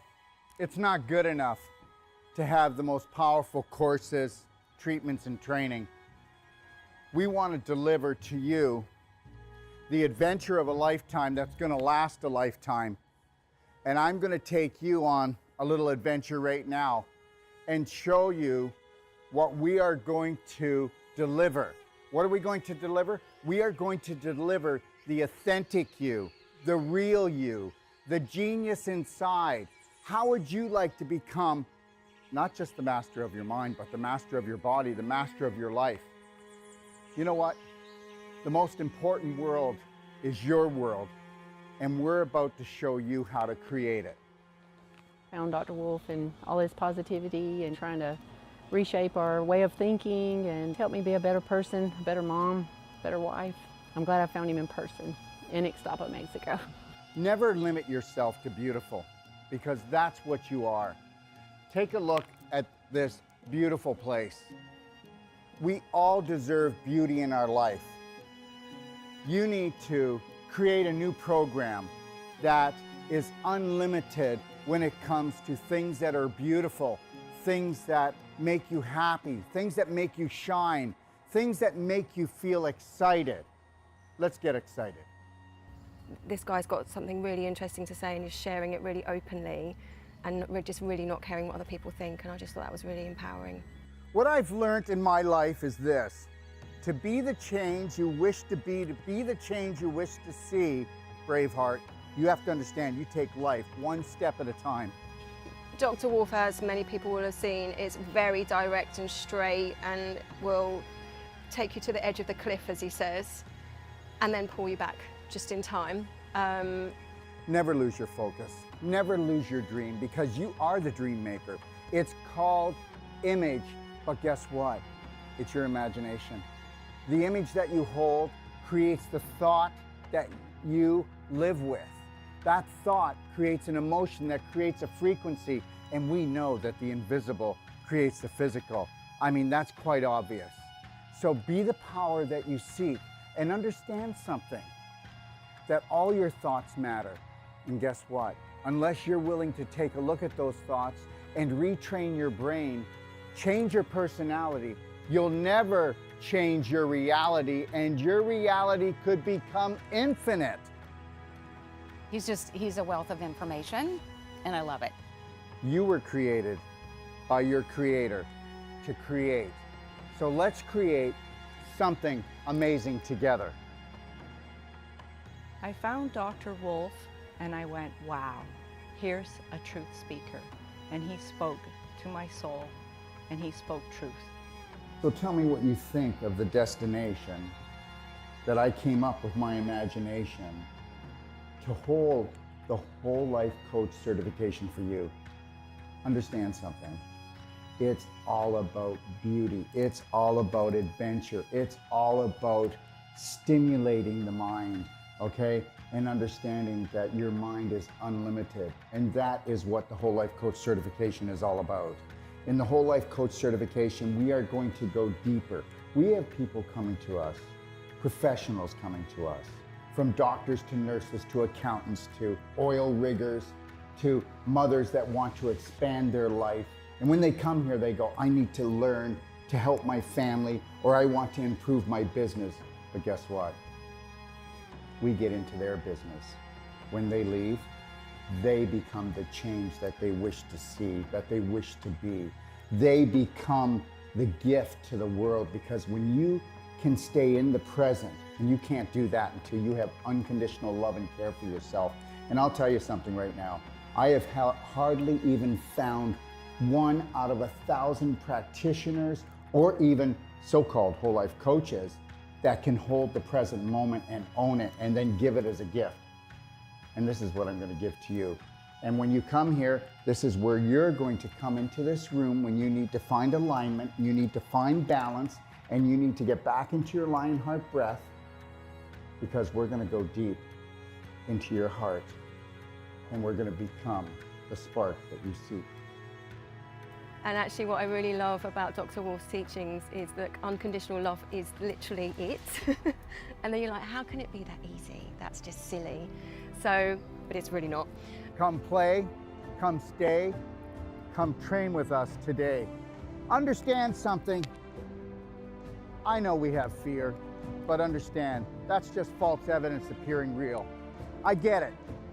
it's not good enough to have the most powerful courses, treatments, and training. We want to deliver to you the adventure of a lifetime that's going to last a lifetime. And I'm going to take you on a little adventure right now and show you what we are going to deliver. What are we going to deliver? We are going to deliver the authentic you, the real you, the genius inside. How would you like to become not just the master of your mind, but the master of your body, the master of your life? You know what? The most important world is your world, and we're about to show you how to create it. Found Dr. Wolf and all his positivity and trying to reshape our way of thinking and help me be a better person, a better mom, better wife. I'm glad I found him in person in Ixtapa, Mexico. Never limit yourself to beautiful, because that's what you are. Take a look at this beautiful place. We all deserve beauty in our life. You need to create a new program that is unlimited when it comes to things that are beautiful, things that make you happy, things that make you shine, things that make you feel excited. Let's get excited. This guy's got something really interesting to say and he's sharing it really openly and we're just really not caring what other people think, and I just thought that was really empowering. What I've learned in my life is this: to be the change you wish to be the change you wish to see, Braveheart, you have to understand you take life one step at a time. Dr. Wolf, as many people will have seen, is very direct and straight and will take you to the edge of the cliff, as he says, and then pull you back just in time. Never lose your focus. Never lose your dream, because you are the dream maker. It's called image, but guess what? It's your imagination. The image that you hold creates the thought that you live with. That thought creates an emotion that creates a frequency, and we know that the invisible creates the physical. I mean, that's quite obvious. So be the power that you seek, and understand something, that all your thoughts matter. And guess what? Unless you're willing to take a look at those thoughts and retrain your brain, change your personality, you'll never change your reality, and your reality could become infinite. He's a wealth of information, and I love it. You were created by your creator to create. So let's create something amazing together. I found Dr. Wolf and I went, wow, here's a truth speaker. And he spoke to my soul and he spoke truth. So tell me what you think of the destination that I came up with my imagination to hold the whole life coach certification for you. Understand something. It's all about beauty. It's all about adventure. It's all about stimulating the mind, okay? And understanding that your mind is unlimited. And that is what the whole life coach certification is all about. In the whole life coach certification, we are going to go deeper. We have people coming to us, professionals coming to us, from doctors to nurses to accountants to oil riggers to mothers that want to expand their life. And when they come here, they go, I need to learn to help my family, or I want to improve my business. But guess what? We get into their business. When they leave, they become the change that they wish to see, that they wish to be. They become the gift to the world, because when you can stay in the present, and you can't do that until you have unconditional love and care for yourself. And I'll tell you something right now. I have hardly even found 1 out of 1,000 practitioners, or even so-called whole life coaches, that can hold the present moment and own it and then give it as a gift. And this is what I'm going to give to you. And when you come here, this is where you're going to come into this room when you need to find alignment, you need to find balance, and you need to get back into your lion heart breath, because we're going to go deep into your heart and we're going to become the spark that you seek. And actually what I really love about Dr. Wolf's teachings is that unconditional love is literally it. And then you're like, how can it be that easy? That's just silly. So, but it's really not. Come play, come stay, come train with us today. Understand something. I know we have fear, but understand, that's just false evidence appearing real. I get it.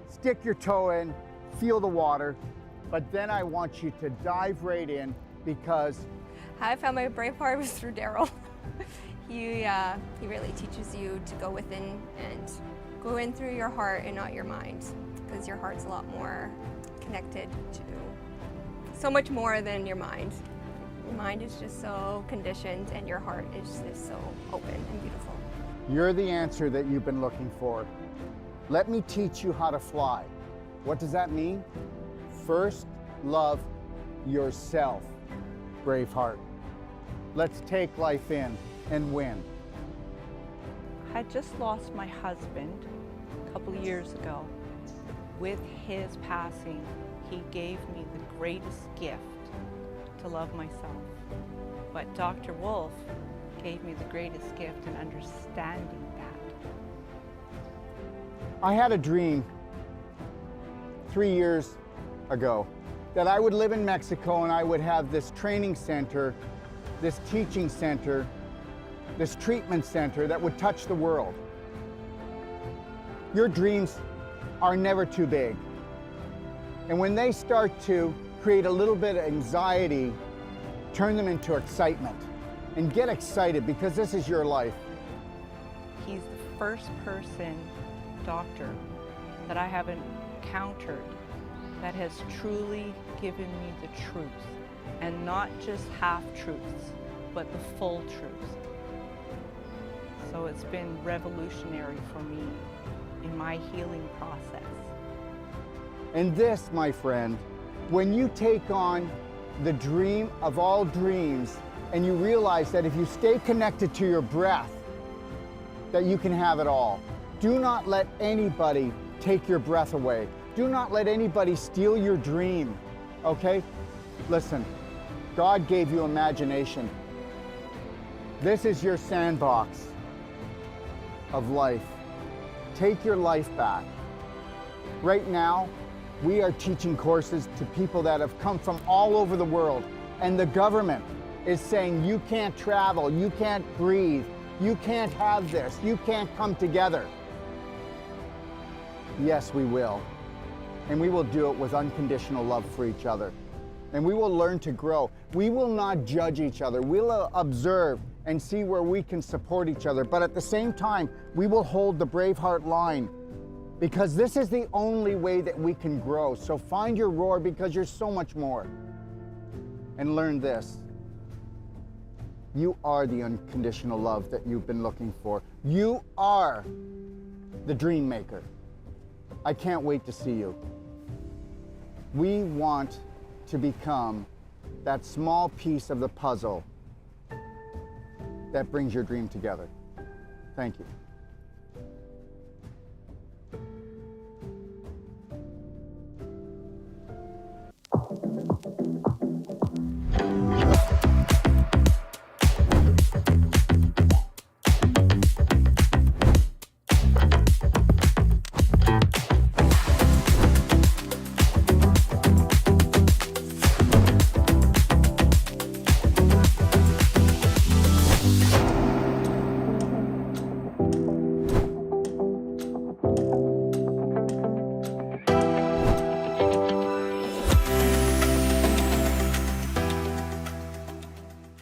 Stick your toe in, feel the water, but then I want you to dive right in because How I found my brave heart was through Daryl. He really teaches you to go within and go in through your heart and not your mind, because your heart's a lot more connected to so much more than your mind. Your mind is just so conditioned and your heart is just so open and beautiful. you're the answer that you've been looking for. Let me teach you how to fly. What does that mean? First, love yourself, Braveheart. Let's take life in and win. I had just lost my husband a couple of years ago. With his passing, he gave me the greatest gift to love myself. But Dr. Wolf gave me the greatest gift in understanding that. I had a dream 3 years ago that I would live in Mexico and I would have this training center, this teaching center, this treatment center that would touch the world. Your dreams are never too big. And when they start to create a little bit of anxiety, turn them into excitement. And get excited because this is your life. He's the first doctor that I have encountered that has truly given me the truth, and not just half truths, but the full truth. So it's been revolutionary for me in my healing process. And this, my friend, when you take on the dream of all dreams and you realize that if you stay connected to your breath, that you can have it all. Do not let anybody take your breath away. Do not let anybody steal your dream, okay? Listen, God gave you imagination. This is your sandbox of life. Take your life back. Right now, we are teaching courses to people that have come from all over the world, and the government is saying you can't travel, you can't breathe, you can't have this, you can't come together. Yes, we will. And we will do it with unconditional love for each other. And we will learn to grow. We will not judge each other. We'll observe and see where we can support each other. But at the same time, we will hold the Braveheart line, because this is the only way that we can grow. So find your roar, because you're so much more. And learn this. You are the unconditional love that you've been looking for. You are the dream maker. I can't wait to see you. We want to become that small piece of the puzzle that brings your dream together. Thank you.